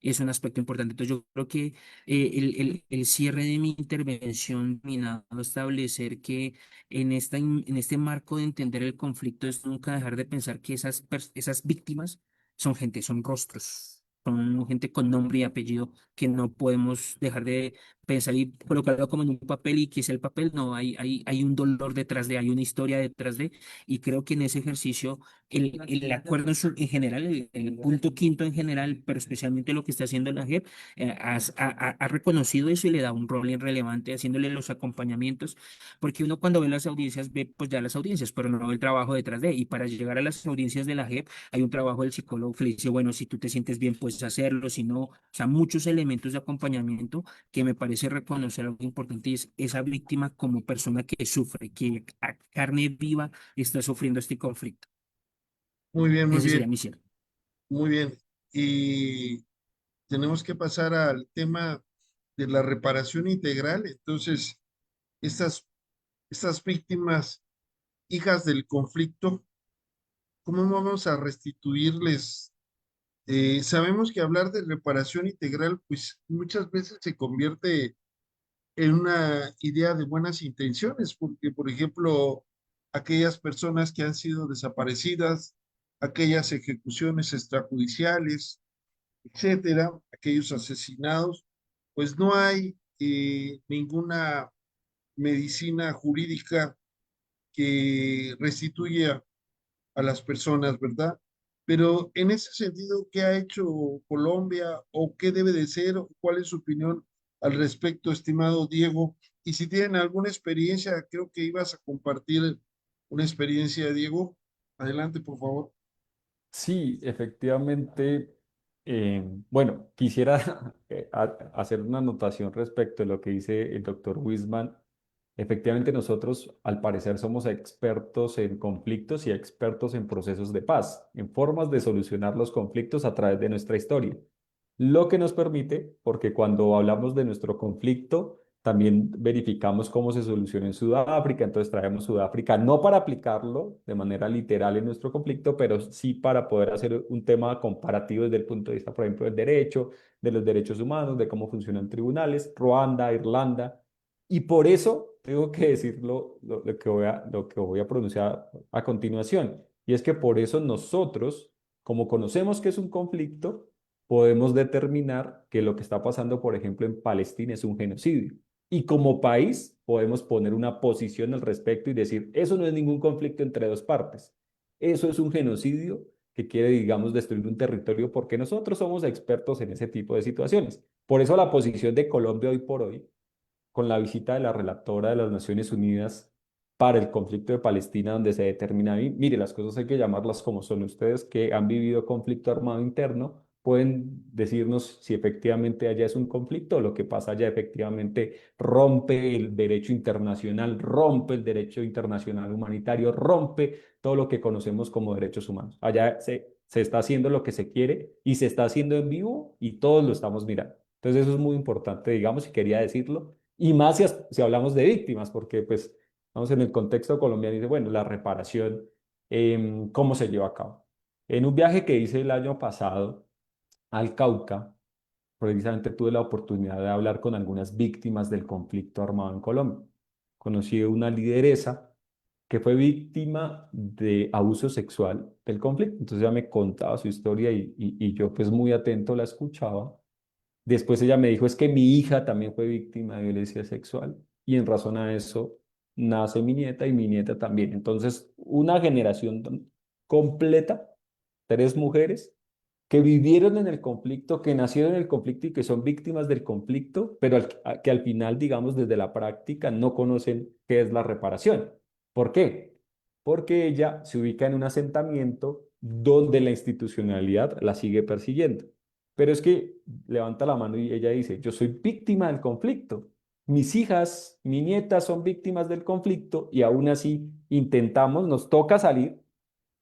es un aspecto importante. Entonces, yo creo que el cierre de mi intervención, minado a establecer que en este marco de entender el conflicto es nunca dejar de pensar que esas víctimas son gente, son rostros, son gente con nombre y apellido que no podemos dejar de pensar y colocarlo como en un papel y que es el papel, no, hay un dolor detrás de, hay una historia detrás de, y creo que en ese ejercicio el acuerdo en general, el punto quinto en general, pero especialmente lo que está haciendo la JEP, ha reconocido eso y le da un rol irrelevante haciéndole los acompañamientos, porque uno cuando ve las audiencias ve pues ya las audiencias, pero no ve el trabajo detrás de, y para llegar a las audiencias de la JEP hay un trabajo del psicólogo que le dice, bueno, si tú te sientes bien, puedes hacerlo, si no, o sea, muchos elementos de acompañamiento que me parece reconocer algo importante y es esa víctima como persona que sufre, que a carne viva está sufriendo este conflicto. Muy bien, muy Ese bien, sería mi cierre. muy bien. Y tenemos que pasar al tema de la reparación integral. Entonces, estas, estas víctimas, hijas del conflicto, ¿cómo vamos a restituirles? Sabemos que hablar de reparación integral, pues muchas veces se convierte en una idea de buenas intenciones, porque, por ejemplo, aquellas personas que han sido desaparecidas, aquellas ejecuciones extrajudiciales, etcétera, aquellos asesinados, pues no hay ninguna medicina jurídica que restituya a las personas, ¿verdad? Pero en ese sentido, ¿qué ha hecho Colombia o qué debe de ser o cuál es su opinión al respecto, estimado Diego? Y si tienen alguna experiencia, creo que ibas a compartir una experiencia, Diego. Adelante, por favor. Sí, efectivamente. Bueno, quisiera hacer una anotación respecto a lo que dice el doctor Wisman. Efectivamente, nosotros al parecer somos expertos en conflictos y expertos en procesos de paz, en formas de solucionar los conflictos a través de nuestra historia. Lo que nos permite, porque cuando hablamos de nuestro conflicto, también verificamos cómo se soluciona en Sudáfrica, entonces traemos Sudáfrica no para aplicarlo de manera literal en nuestro conflicto, pero sí para poder hacer un tema comparativo desde el punto de vista, por ejemplo, del derecho, de los derechos humanos, de cómo funcionan tribunales, Ruanda, Irlanda, y por eso tengo que decir lo que voy a pronunciar a continuación, y es que por eso nosotros, como conocemos que es un conflicto, podemos determinar que lo que está pasando, por ejemplo, en Palestina es un genocidio. Y como país podemos poner una posición al respecto y decir, eso no es ningún conflicto entre dos partes. Eso es un genocidio que quiere, digamos, destruir un territorio porque nosotros somos expertos en ese tipo de situaciones. Por eso la posición de Colombia hoy por hoy, con la visita de la relatora de las Naciones Unidas para el conflicto de Palestina, donde se determina, mire, las cosas hay que llamarlas como son. Ustedes que han vivido conflicto armado interno pueden decirnos si efectivamente allá es un conflicto o lo que pasa allá efectivamente rompe el derecho internacional, rompe el derecho internacional humanitario, rompe todo lo que conocemos como derechos humanos. Allá se está haciendo lo que se quiere y se está haciendo en vivo y todos lo estamos mirando. Entonces eso es muy importante, digamos, y quería decirlo. Y más si hablamos de víctimas, porque pues vamos en el contexto colombiano y dice, bueno, la reparación, ¿cómo se lleva a cabo? En un viaje que hice el año pasado al Cauca, precisamente tuve la oportunidad de hablar con algunas víctimas del conflicto armado en Colombia. Conocí una lideresa que fue víctima de abuso sexual del conflicto. Entonces ella me contaba su historia y yo pues muy atento la escuchaba. Después ella me dijo, es que mi hija también fue víctima de violencia sexual y en razón a eso nace mi nieta y mi nieta también. Entonces, una generación completa, tres mujeres que vivieron en el conflicto, que nacieron en el conflicto y que son víctimas del conflicto, pero que al final, digamos, desde la práctica no conocen qué es la reparación. ¿Por qué? Porque ella se ubica en un asentamiento donde la institucionalidad la sigue persiguiendo. Pero es que levanta la mano y ella dice, yo soy víctima del conflicto. Mis hijas, mi nieta son víctimas del conflicto y aún así intentamos, nos toca salir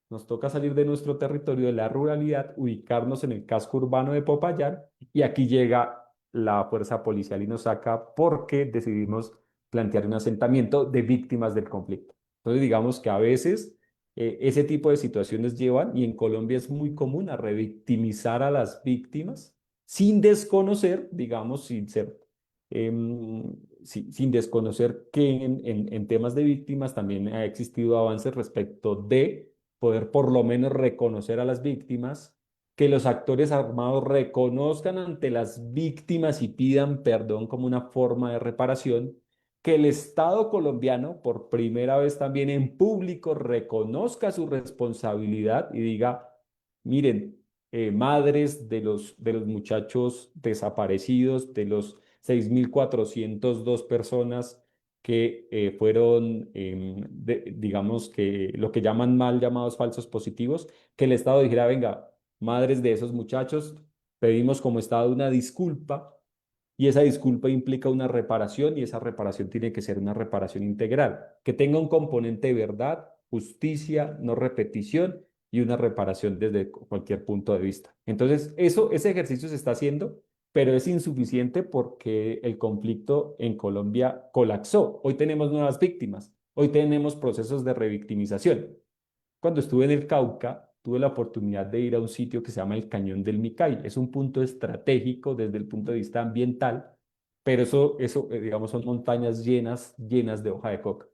de nuestro territorio de la ruralidad, ubicarnos en el casco urbano de Popayán y aquí llega la fuerza policial y nos saca porque decidimos plantear un asentamiento de víctimas del conflicto. Entonces digamos que a veces ese tipo de situaciones llevan, y en Colombia es muy común, a revictimizar a las víctimas sin desconocer, digamos, sin desconocer que en temas de víctimas también ha existido avances respecto de poder por lo menos reconocer a las víctimas, que los actores armados reconozcan ante las víctimas y pidan perdón como una forma de reparación, que el Estado colombiano por primera vez también en público reconozca su responsabilidad y diga, miren, madres de los muchachos desaparecidos, de los 6.402 personas que fueron, digamos que lo que llaman mal llamados falsos positivos, que el Estado dijera, venga, madres de esos muchachos, pedimos como Estado una disculpa y esa disculpa implica una reparación y esa reparación tiene que ser una reparación integral, que tenga un componente de verdad, justicia, no repetición y una reparación desde cualquier punto de vista. Entonces, ese ejercicio se está haciendo, pero es insuficiente porque el conflicto en Colombia colapsó. Hoy tenemos nuevas víctimas, hoy tenemos procesos de revictimización. Cuando estuve en el Cauca, tuve la oportunidad de ir a un sitio que se llama el Cañón del Micay. Es un punto estratégico desde el punto de vista ambiental, pero digamos, son montañas llenas de hoja de coca.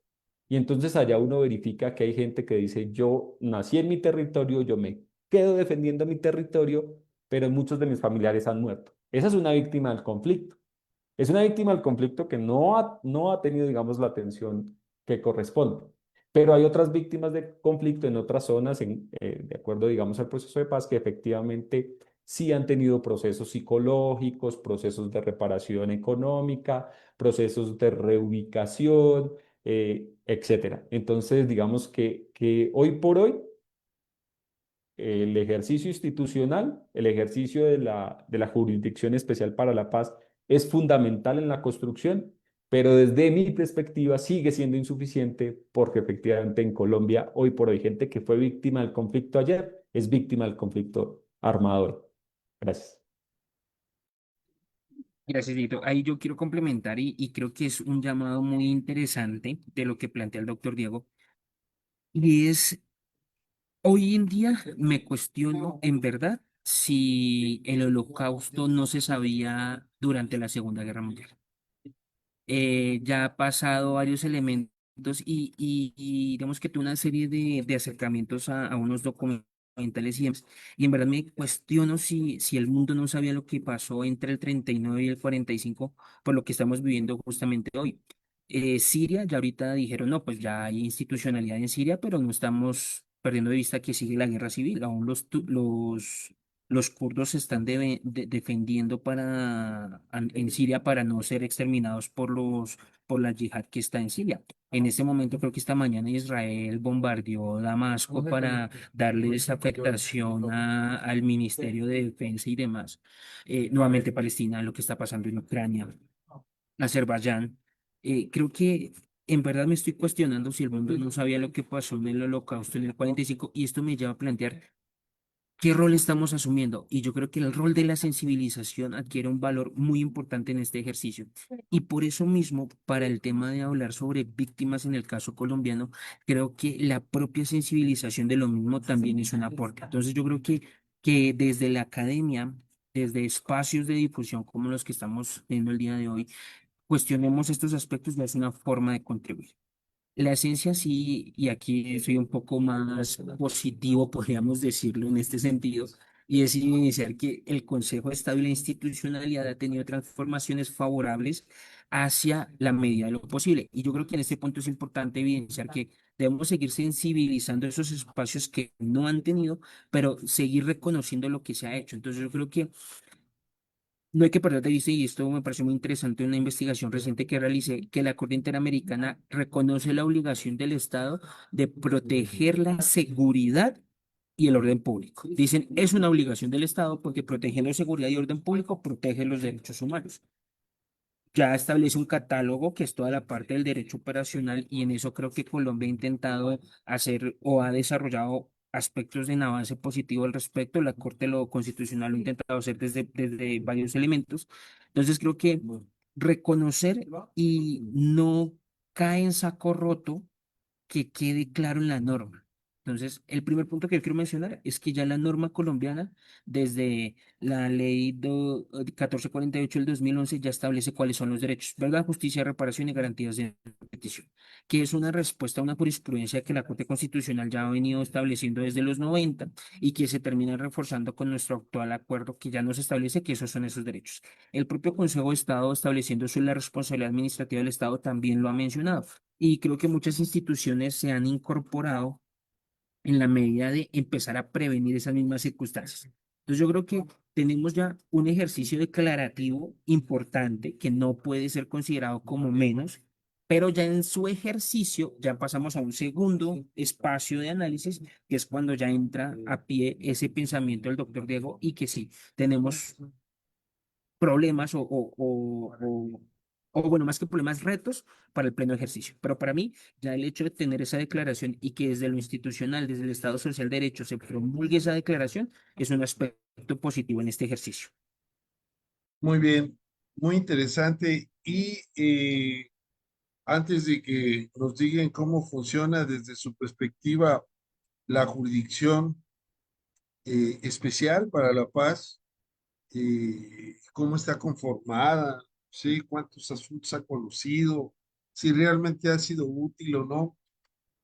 Y entonces allá uno verifica que hay gente que dice, yo nací en mi territorio, yo me quedo defendiendo mi territorio, pero muchos de mis familiares han muerto. Esa es una víctima del conflicto. Es una víctima del conflicto que no ha tenido, digamos, la atención que corresponde. Pero hay otras víctimas de conflicto en otras zonas, de acuerdo, digamos, al proceso de paz, que efectivamente sí han tenido procesos psicológicos, procesos de reparación económica, procesos de reubicación, etcétera. Entonces, digamos que hoy por hoy el ejercicio institucional, el ejercicio de la Jurisdicción Especial para la Paz es fundamental en la construcción, pero desde mi perspectiva sigue siendo insuficiente porque efectivamente en Colombia hoy por hoy gente que fue víctima del conflicto ayer es víctima del conflicto armado hoy. Gracias. Gracias, Dito. Ahí yo quiero complementar y creo que es un llamado muy interesante de lo que plantea el doctor Diego. Y es, hoy en día me cuestiono en verdad si el holocausto no se sabía durante la Segunda Guerra Mundial. Ya ha pasado varios elementos y digamos que tuve una serie de acercamientos a unos documentales y en verdad me cuestiono si el mundo no sabía lo que pasó entre el 39 y el 45 por lo que estamos viviendo justamente hoy. Siria, ya ahorita dijeron, no, pues ya hay institucionalidad en Siria, pero no estamos perdiendo de vista que sigue la guerra civil. Aún los kurdos se están defendiendo en Siria para no ser exterminados por la yihad que está en Siria. En este momento, creo que esta mañana Israel bombardeó Damasco para darles afectación al Ministerio de Defensa y demás. Nuevamente Palestina, lo que está pasando en Ucrania, Azerbaiyán. Creo que en verdad me estoy cuestionando si el mundo no sabía lo que pasó en el Holocausto en el 45 y esto me lleva a plantear. ¿Qué rol estamos asumiendo? Y yo creo que el rol de la sensibilización adquiere un valor muy importante en este ejercicio. Y por eso mismo, para el tema de hablar sobre víctimas en el caso colombiano, creo que la propia sensibilización de lo mismo también es un aporte. Entonces yo creo que desde la academia, desde espacios de difusión como los que estamos teniendo el día de hoy, cuestionemos estos aspectos, ya es una forma de contribuir. La esencia sí, y aquí soy un poco más positivo, podríamos decirlo en este sentido, y es iniciar que el Consejo de Estado y la institucionalidad ha tenido transformaciones favorables hacia la medida de lo posible. Y yo creo que en este punto es importante evidenciar que debemos seguir sensibilizando esos espacios que no han tenido, pero seguir reconociendo lo que se ha hecho. Entonces yo creo que no hay que perder de vista, y esto me pareció muy interesante, una investigación reciente que realicé, que la Corte Interamericana reconoce la obligación del Estado de proteger la seguridad y el orden público. Dicen, es una obligación del Estado porque protegiendo seguridad y orden público protege los derechos humanos. Ya establece un catálogo que es toda la parte del derecho operacional, y en eso creo que Colombia ha intentado hacer o ha desarrollado aspectos de un avance positivo al respecto. La Corte lo Constitucional lo ha intentado hacer desde varios elementos. Entonces creo que reconocer y no cae en saco roto, que quede claro en la norma. Entonces, el primer punto que yo quiero mencionar es que ya la norma colombiana, desde la ley 1448 del 2011, ya establece cuáles son los derechos: verdad, justicia, reparación y garantías de petición, que es una respuesta a una jurisprudencia que la Corte Constitucional ya ha venido estableciendo desde los 90, y que se termina reforzando con nuestro actual acuerdo, que ya nos establece que esos son esos derechos. El propio Consejo de Estado, estableciendo eso, la responsabilidad administrativa del Estado, también lo ha mencionado. Y creo que muchas instituciones se han incorporado en la medida de empezar a prevenir esas mismas circunstancias. Entonces yo creo que tenemos ya un ejercicio declarativo importante que no puede ser considerado como menos, pero ya en su ejercicio ya pasamos a un segundo espacio de análisis, que es cuando ya entra a pie ese pensamiento del doctor Diego, y que sí, tenemos problemas bueno, más que problemas, retos para el pleno ejercicio. Pero para mí, ya el hecho de tener esa declaración y que desde lo institucional, desde el Estado Social de Derecho, se promulgue esa declaración, es un aspecto positivo en este ejercicio. Muy bien, muy interesante. Y antes de que nos digan cómo funciona desde su perspectiva la jurisdicción especial para la paz, cómo está conformada, ¿sí? Cuántos asuntos ha conocido, si realmente ha sido útil o no.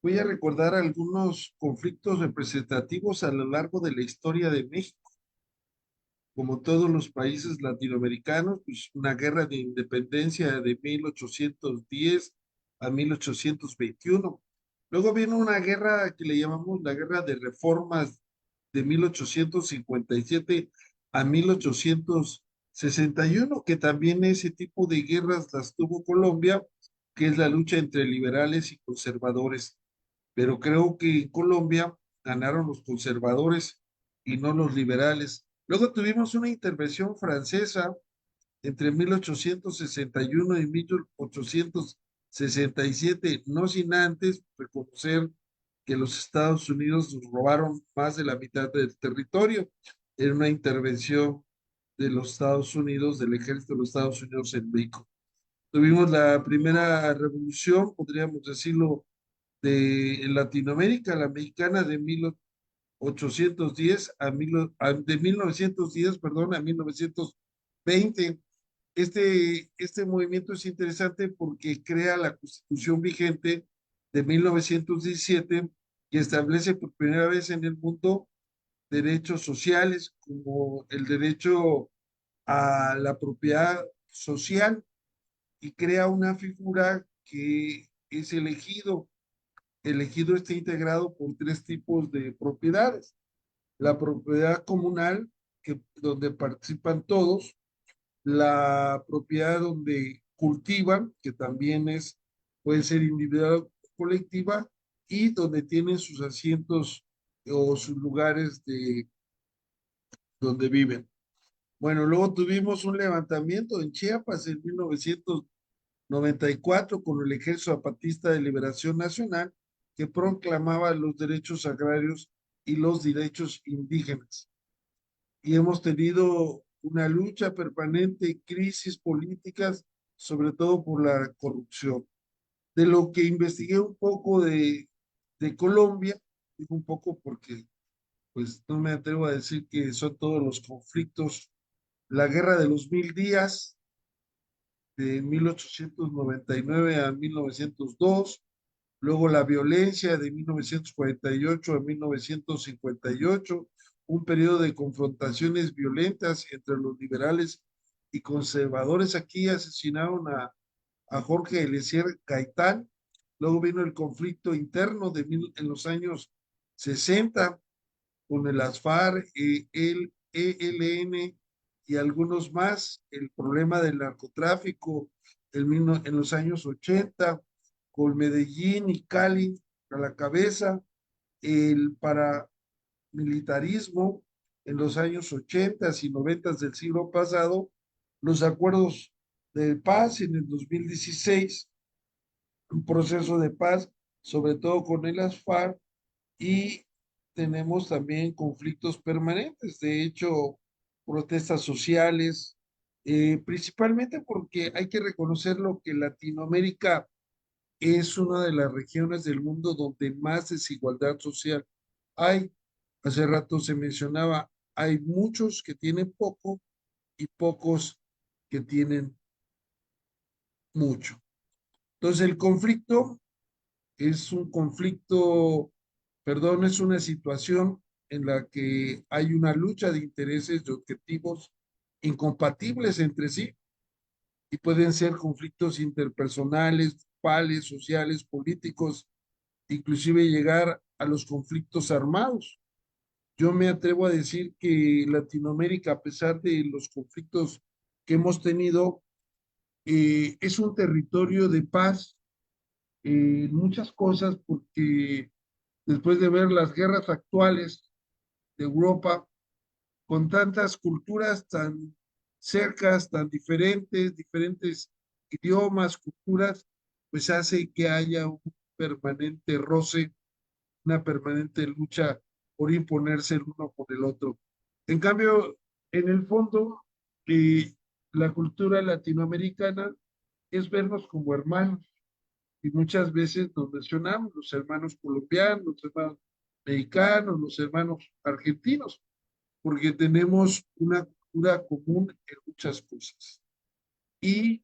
Voy a recordar algunos conflictos representativos a lo largo de la historia de México. Como todos los países latinoamericanos, pues una guerra de independencia de 1810 a 1821. Luego viene una guerra que le llamamos la Guerra de Reformas de 1857 a 1861, que también ese tipo de guerras las tuvo Colombia, que es la lucha entre liberales y conservadores. Pero creo que en Colombia ganaron los conservadores y no los liberales. Luego tuvimos una intervención francesa entre 1861 y 1867, no sin antes reconocer que los Estados Unidos nos robaron más de la mitad del territorio. Era una intervención de los Estados Unidos, del ejército de los Estados Unidos en México. Tuvimos la primera revolución, podríamos decirlo, de Latinoamérica, la mexicana de 1810 de 1910, perdón, a 1920. Este movimiento es interesante porque crea la Constitución vigente de 1917, que establece por primera vez en el mundo derechos sociales como el derecho a la propiedad social, y crea una figura que es elegido. El ejido está integrado por tres tipos de propiedades: la propiedad comunal, donde participan todos; la propiedad donde cultivan, que también puede ser individual o colectiva; y donde tienen sus asientos o sus lugares donde viven. Bueno, luego tuvimos un levantamiento en Chiapas en 1994 con el Ejército Zapatista de Liberación Nacional, que proclamaba los derechos agrarios y los derechos indígenas. Y hemos tenido una lucha permanente, crisis políticas, sobre todo por la corrupción. De lo que investigué un poco de Colombia, digo un poco porque pues no me atrevo a decir que son todos los conflictos, la guerra de los 1000 días, de 1899 a 1902, luego la violencia de 1948 a 1958, un periodo de confrontaciones violentas entre los liberales y conservadores. Aquí asesinaron a Jorge Eliezer Gaitán, luego vino el conflicto interno en los años 60 con el ASFAR, el ELN y algunos más, el problema del narcotráfico en los años 80, con Medellín y Cali a la cabeza, el paramilitarismo en los años 80 y 90 del siglo pasado, los acuerdos de paz en el 2016, un proceso de paz, sobre todo con el ASFAR, y tenemos también conflictos permanentes, de hecho, protestas sociales, principalmente porque hay que reconocer lo que Latinoamérica es una de las regiones del mundo donde más desigualdad social hay. Hace rato se mencionaba, hay muchos que tienen poco y pocos que tienen mucho. Entonces, el conflicto es un conflicto, perdón, es una situación en la que hay una lucha de intereses, de objetivos incompatibles entre sí y pueden ser conflictos interpersonales, grupales, sociales, políticos, inclusive llegar a los conflictos armados. Yo me atrevo a decir que Latinoamérica, a pesar de los conflictos que hemos tenido, es un territorio de paz en muchas cosas, porque después de ver las guerras actuales de Europa, con tantas culturas tan cercas, tan diferentes, diferentes idiomas, culturas, pues hace que haya un permanente roce, una permanente lucha por imponerse el uno por el otro. En cambio, en el fondo, eh, la cultura latinoamericana es vernos como hermanos, y muchas veces nos mencionamos los hermanos colombianos, los hermanos mexicanos, los hermanos argentinos, porque tenemos una cultura común en muchas cosas. Y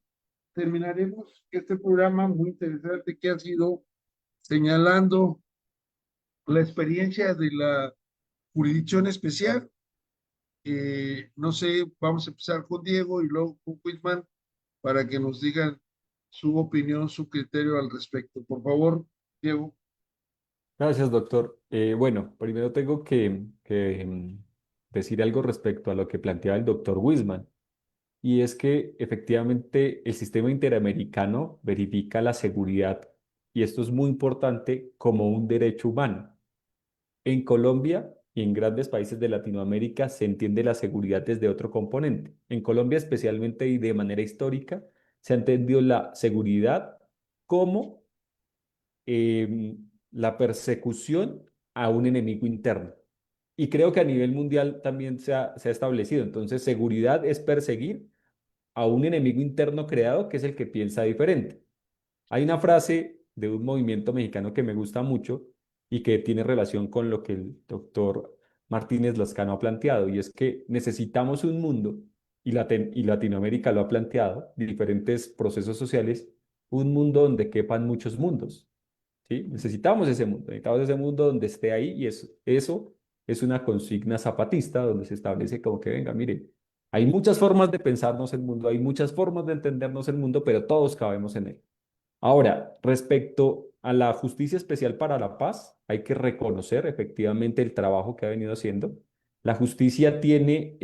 terminaremos este programa muy interesante que ha sido señalando la experiencia de la jurisdicción especial. No sé, vamos a empezar con Diego y luego con Whitman para que nos digan su opinión, su criterio al respecto. Por favor, Diego. Gracias, doctor. Bueno, primero tengo que decir algo respecto a lo que planteaba el doctor Wisman, y es que efectivamente el sistema interamericano verifica la seguridad, y esto es muy importante, como un derecho humano. En Colombia y en grandes países de Latinoamérica se entiende la seguridad desde otro componente. En Colombia especialmente y de manera histórica se ha entendido la seguridad como la persecución a un enemigo interno. Y creo que a nivel mundial también se ha establecido. Entonces, seguridad es perseguir a un enemigo interno creado que es el que piensa diferente. Hay una frase de un movimiento mexicano que me gusta mucho y que tiene relación con lo que el doctor Martínez Lascano ha planteado, y es que necesitamos un mundo, y Latinoamérica lo ha planteado, diferentes procesos sociales, un mundo donde quepan muchos mundos. ¿Sí? Necesitamos ese mundo donde esté ahí, y eso es una consigna zapatista donde se establece como que, venga, mire, hay muchas formas de pensarnos el mundo, hay muchas formas de entendernos el mundo, pero todos cabemos en él. Ahora, respecto a la Justicia Especial para la Paz, hay que reconocer efectivamente el trabajo que ha venido haciendo. La justicia tiene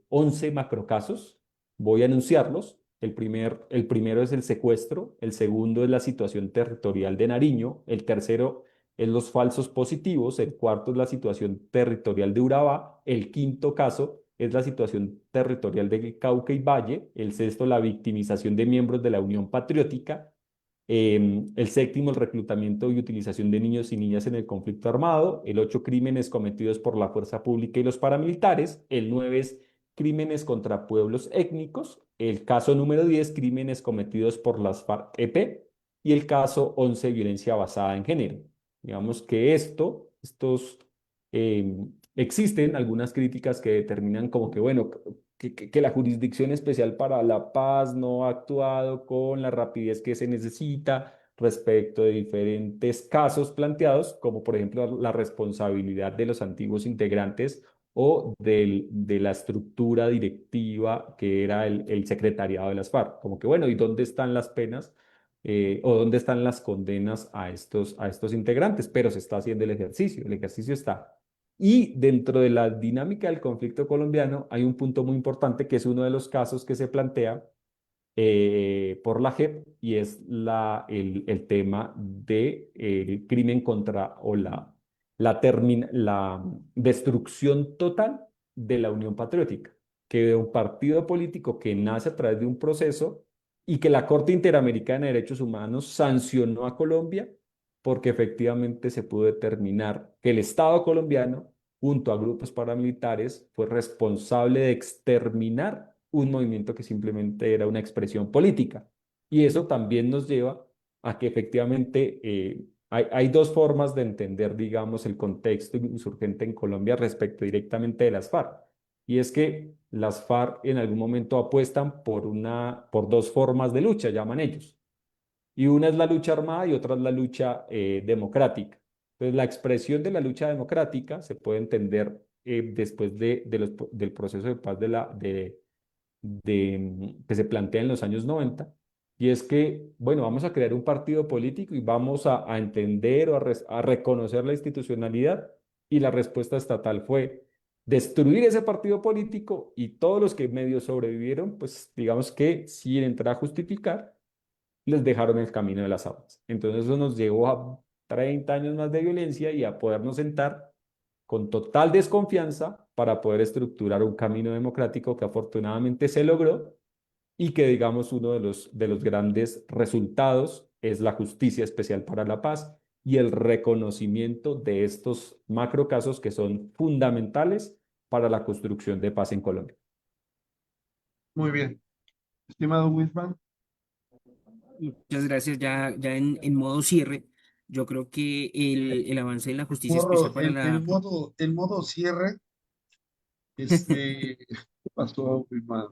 11 macrocasos. Voy a anunciarlos. El primero es el secuestro, el segundo es la situación territorial de Nariño, el tercero es los falsos positivos, el cuarto es la situación territorial de Urabá, el quinto caso es la situación territorial de Cauca y Valle, el sexto la victimización de miembros de la Unión Patriótica, El séptimo, el reclutamiento y utilización de niños y niñas en el conflicto armado. El ocho, crímenes cometidos por la fuerza pública y los paramilitares. El nueve es crímenes contra pueblos étnicos. El caso número 10, crímenes cometidos por las FARC-EP. Y el caso 11, violencia basada en género. Digamos que existen algunas críticas que determinan como que, bueno, que la Jurisdicción Especial para la Paz no ha actuado con la rapidez que se necesita respecto de diferentes casos planteados, como por ejemplo la responsabilidad de los antiguos integrantes o de la estructura directiva que era el secretariado de las FARC. Como que, bueno, ¿y dónde están las penas? O dónde están las condenas a estos integrantes, pero se está haciendo el ejercicio está. Y dentro de la dinámica del conflicto colombiano hay un punto muy importante que es uno de los casos que se plantea por la JEP y es el tema del crimen contra o la destrucción total de la Unión Patriótica, que de un partido político que nace a través de un proceso y que la Corte Interamericana de Derechos Humanos sancionó a Colombia porque efectivamente se pudo determinar que el Estado colombiano, junto a grupos paramilitares, fue responsable de exterminar un movimiento que simplemente era una expresión política. Y eso también nos lleva a que efectivamente hay dos formas de entender, digamos, el contexto insurgente en Colombia respecto directamente de las FARC. Y es que las FARC en algún momento apuestan por dos formas de lucha, llaman ellos. Y una es la lucha armada y otra es la lucha democrática. Entonces, la expresión de la lucha democrática se puede entender después del proceso de paz que se plantea en los años 90, y es que, bueno, vamos a crear un partido político y vamos a entender o a reconocer la institucionalidad, y la respuesta estatal fue destruir ese partido político y todos los que medio sobrevivieron, pues digamos que sin entrar a justificar, les dejaron el camino de las aguas. Entonces eso nos llevó a 30 años más de violencia y a podernos sentar con total desconfianza para poder estructurar un camino democrático que afortunadamente se logró y que, digamos, uno de los grandes resultados es la justicia especial para la paz y el reconocimiento de estos macrocasos que son fundamentales para la construcción de paz en Colombia. Muy bien. Estimado Wisman. Muchas gracias. Ya en modo cierre, yo creo que el avance en la justicia especial Morro, para el modo cierre, ¿qué pasó, Wisman?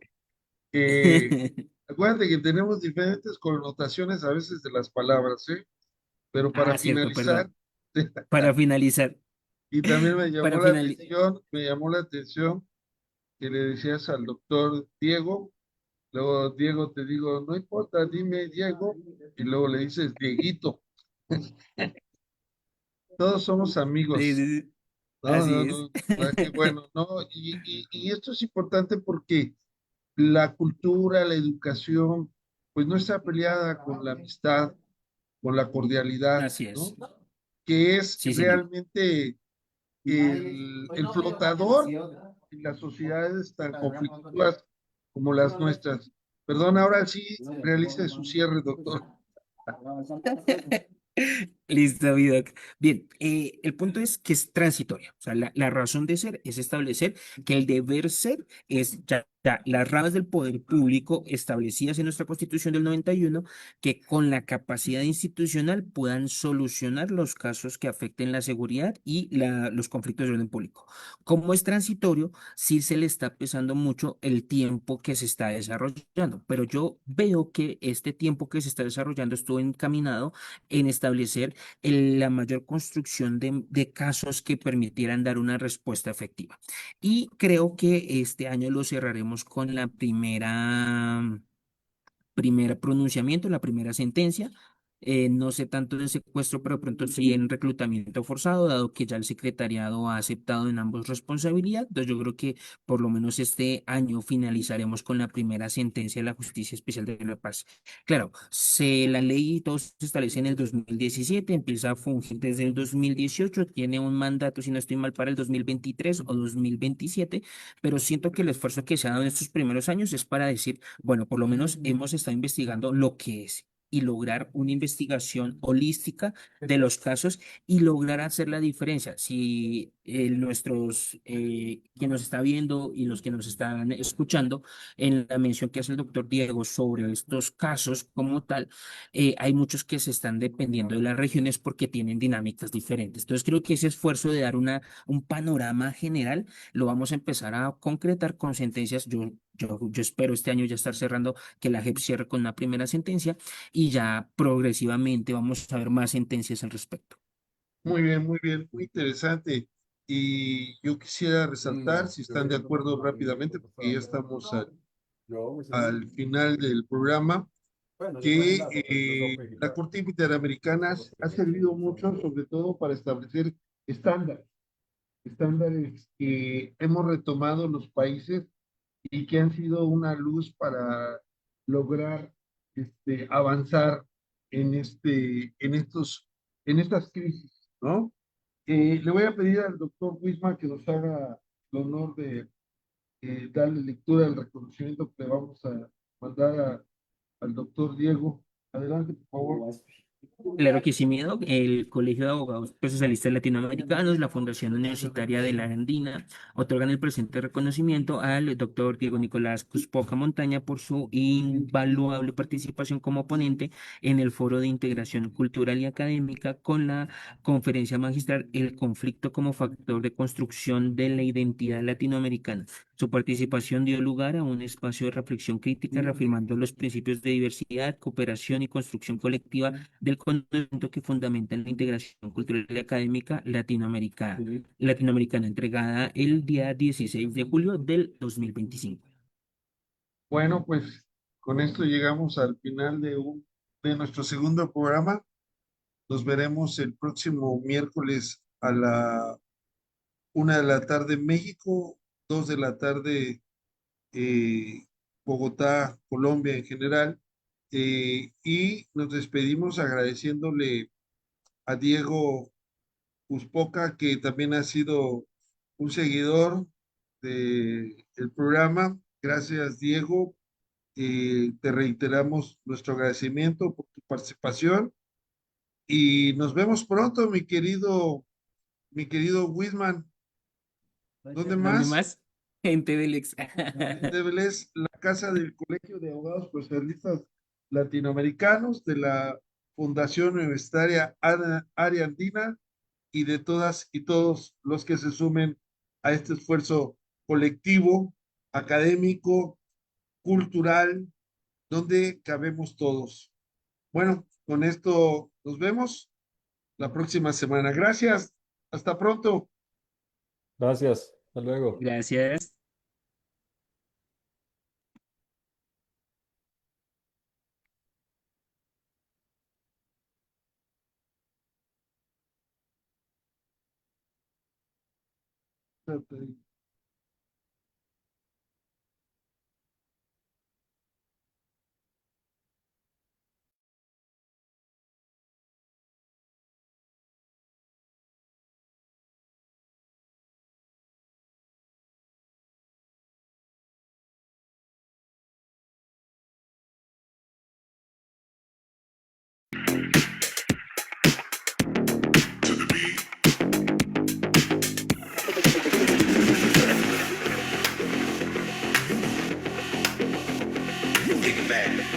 Acuérdate que tenemos diferentes connotaciones a veces de las palabras, ¿eh? Pero para Ah, cierto, finalizar, perdón. Para finalizar, y también para finalizar. me llamó la atención que le decías al doctor Diego, luego Diego te digo, no importa, dime Diego, y luego le dices Dieguito. Todos somos Sí, amigos. sí, sí. No, Así no, es. no, qué bueno, ¿no? Y esto es importante porque la cultura, la educación, pues no está peleada con la amistad, con la cordialidad, Así es. ¿no? Que es Sí, señor. realmente el flotador en las sociedades tan conflictivas como las nuestras. Perdón, ahora sí realice su cierre, doctor. Listo, Vidoc. Bien, el punto es que es transitorio. O sea, la razón de ser es establecer que el deber ser es ya las ramas del poder público establecidas en nuestra Constitución del 91, que con la capacidad institucional puedan solucionar los casos que afecten la seguridad y los conflictos de orden público. Como es transitorio, sí se le está pesando mucho el tiempo que se está desarrollando, pero yo veo que este tiempo que se está desarrollando estuvo encaminado en establecer la mayor construcción de casos que permitieran dar una respuesta efectiva. Y creo que este año lo cerraremos con la primer pronunciamiento, la primera sentencia. No sé tanto en secuestro, pero de pronto sí en reclutamiento forzado, dado que ya el secretariado ha aceptado en ambos responsabilidad. Entonces yo creo que por lo menos este año finalizaremos con la primera sentencia de la Justicia Especial de la Paz. Claro, la ley todo se establece en el 2017, empieza a fungir desde el 2018, tiene un mandato, si no estoy mal, para el 2023 o 2027, pero siento que el esfuerzo que se ha dado en estos primeros años es para decir, bueno, por lo menos hemos estado investigando lo que es. y lograr una investigación holística de los casos y lograr hacer la diferencia. Si quien nos está viendo y los que nos están escuchando, en la mención que hace el doctor Diego sobre estos casos como tal, hay muchos que se están dependiendo de las regiones porque tienen dinámicas diferentes. Entonces creo que ese esfuerzo de dar un panorama general lo vamos a empezar a concretar con sentencias. Yo espero este año ya estar cerrando, que la JEP cierre con una primera sentencia y ya progresivamente vamos a ver más sentencias al respecto. muy bien, muy interesante. Y yo quisiera resaltar, si están de acuerdo rápidamente, porque ya estamos al final del programa, que la Corte Interamericana ha servido mucho, sobre todo para establecer estándares, estándares que hemos retomado los países y que han sido una luz para lograr avanzar en estas crisis, ¿no? Le voy a pedir al doctor Wisman que nos haga el honor de darle lectura al reconocimiento que le vamos a mandar al doctor Diego. Adelante, por favor. Claro que sí, miedo. El Colegio de Abogados Procesalistas Latinoamericanos, la Fundación Universitaria de la Andina, otorgan el presente reconocimiento al doctor Diego Nicolás Cuspoca Montaña por su invaluable participación como ponente en el Foro de Integración Cultural y Académica con la conferencia magistral El conflicto como factor de construcción de la identidad latinoamericana. Su participación dio lugar a un espacio de reflexión crítica, reafirmando los principios de diversidad, cooperación y construcción colectiva del conocimiento que fundamenta la integración cultural y académica latinoamericana, entregada el día 16 de julio del 2025. Bueno, pues con esto llegamos al final de nuestro segundo programa. Nos veremos el próximo miércoles a la 1 de la tarde en México, 2 de la tarde Bogotá, Colombia en general. Y nos despedimos agradeciéndole a Diego Uspoca, que también ha sido un seguidor del programa. Gracias, Diego. Te reiteramos nuestro agradecimiento por tu participación y nos vemos pronto, mi querido Wisman. ¿Dónde ¿Dónde más? más? Gente del ex. Es la casa del Colegio de Abogados Procesalistas Latinoamericanos, de la Fundación Universitaria Área Andina y de todas y todos los que se sumen a este esfuerzo colectivo, académico, cultural, donde cabemos todos. Bueno, con esto nos vemos la próxima semana. Gracias. Hasta pronto. Gracias. Hasta luego. Gracias. Take it back.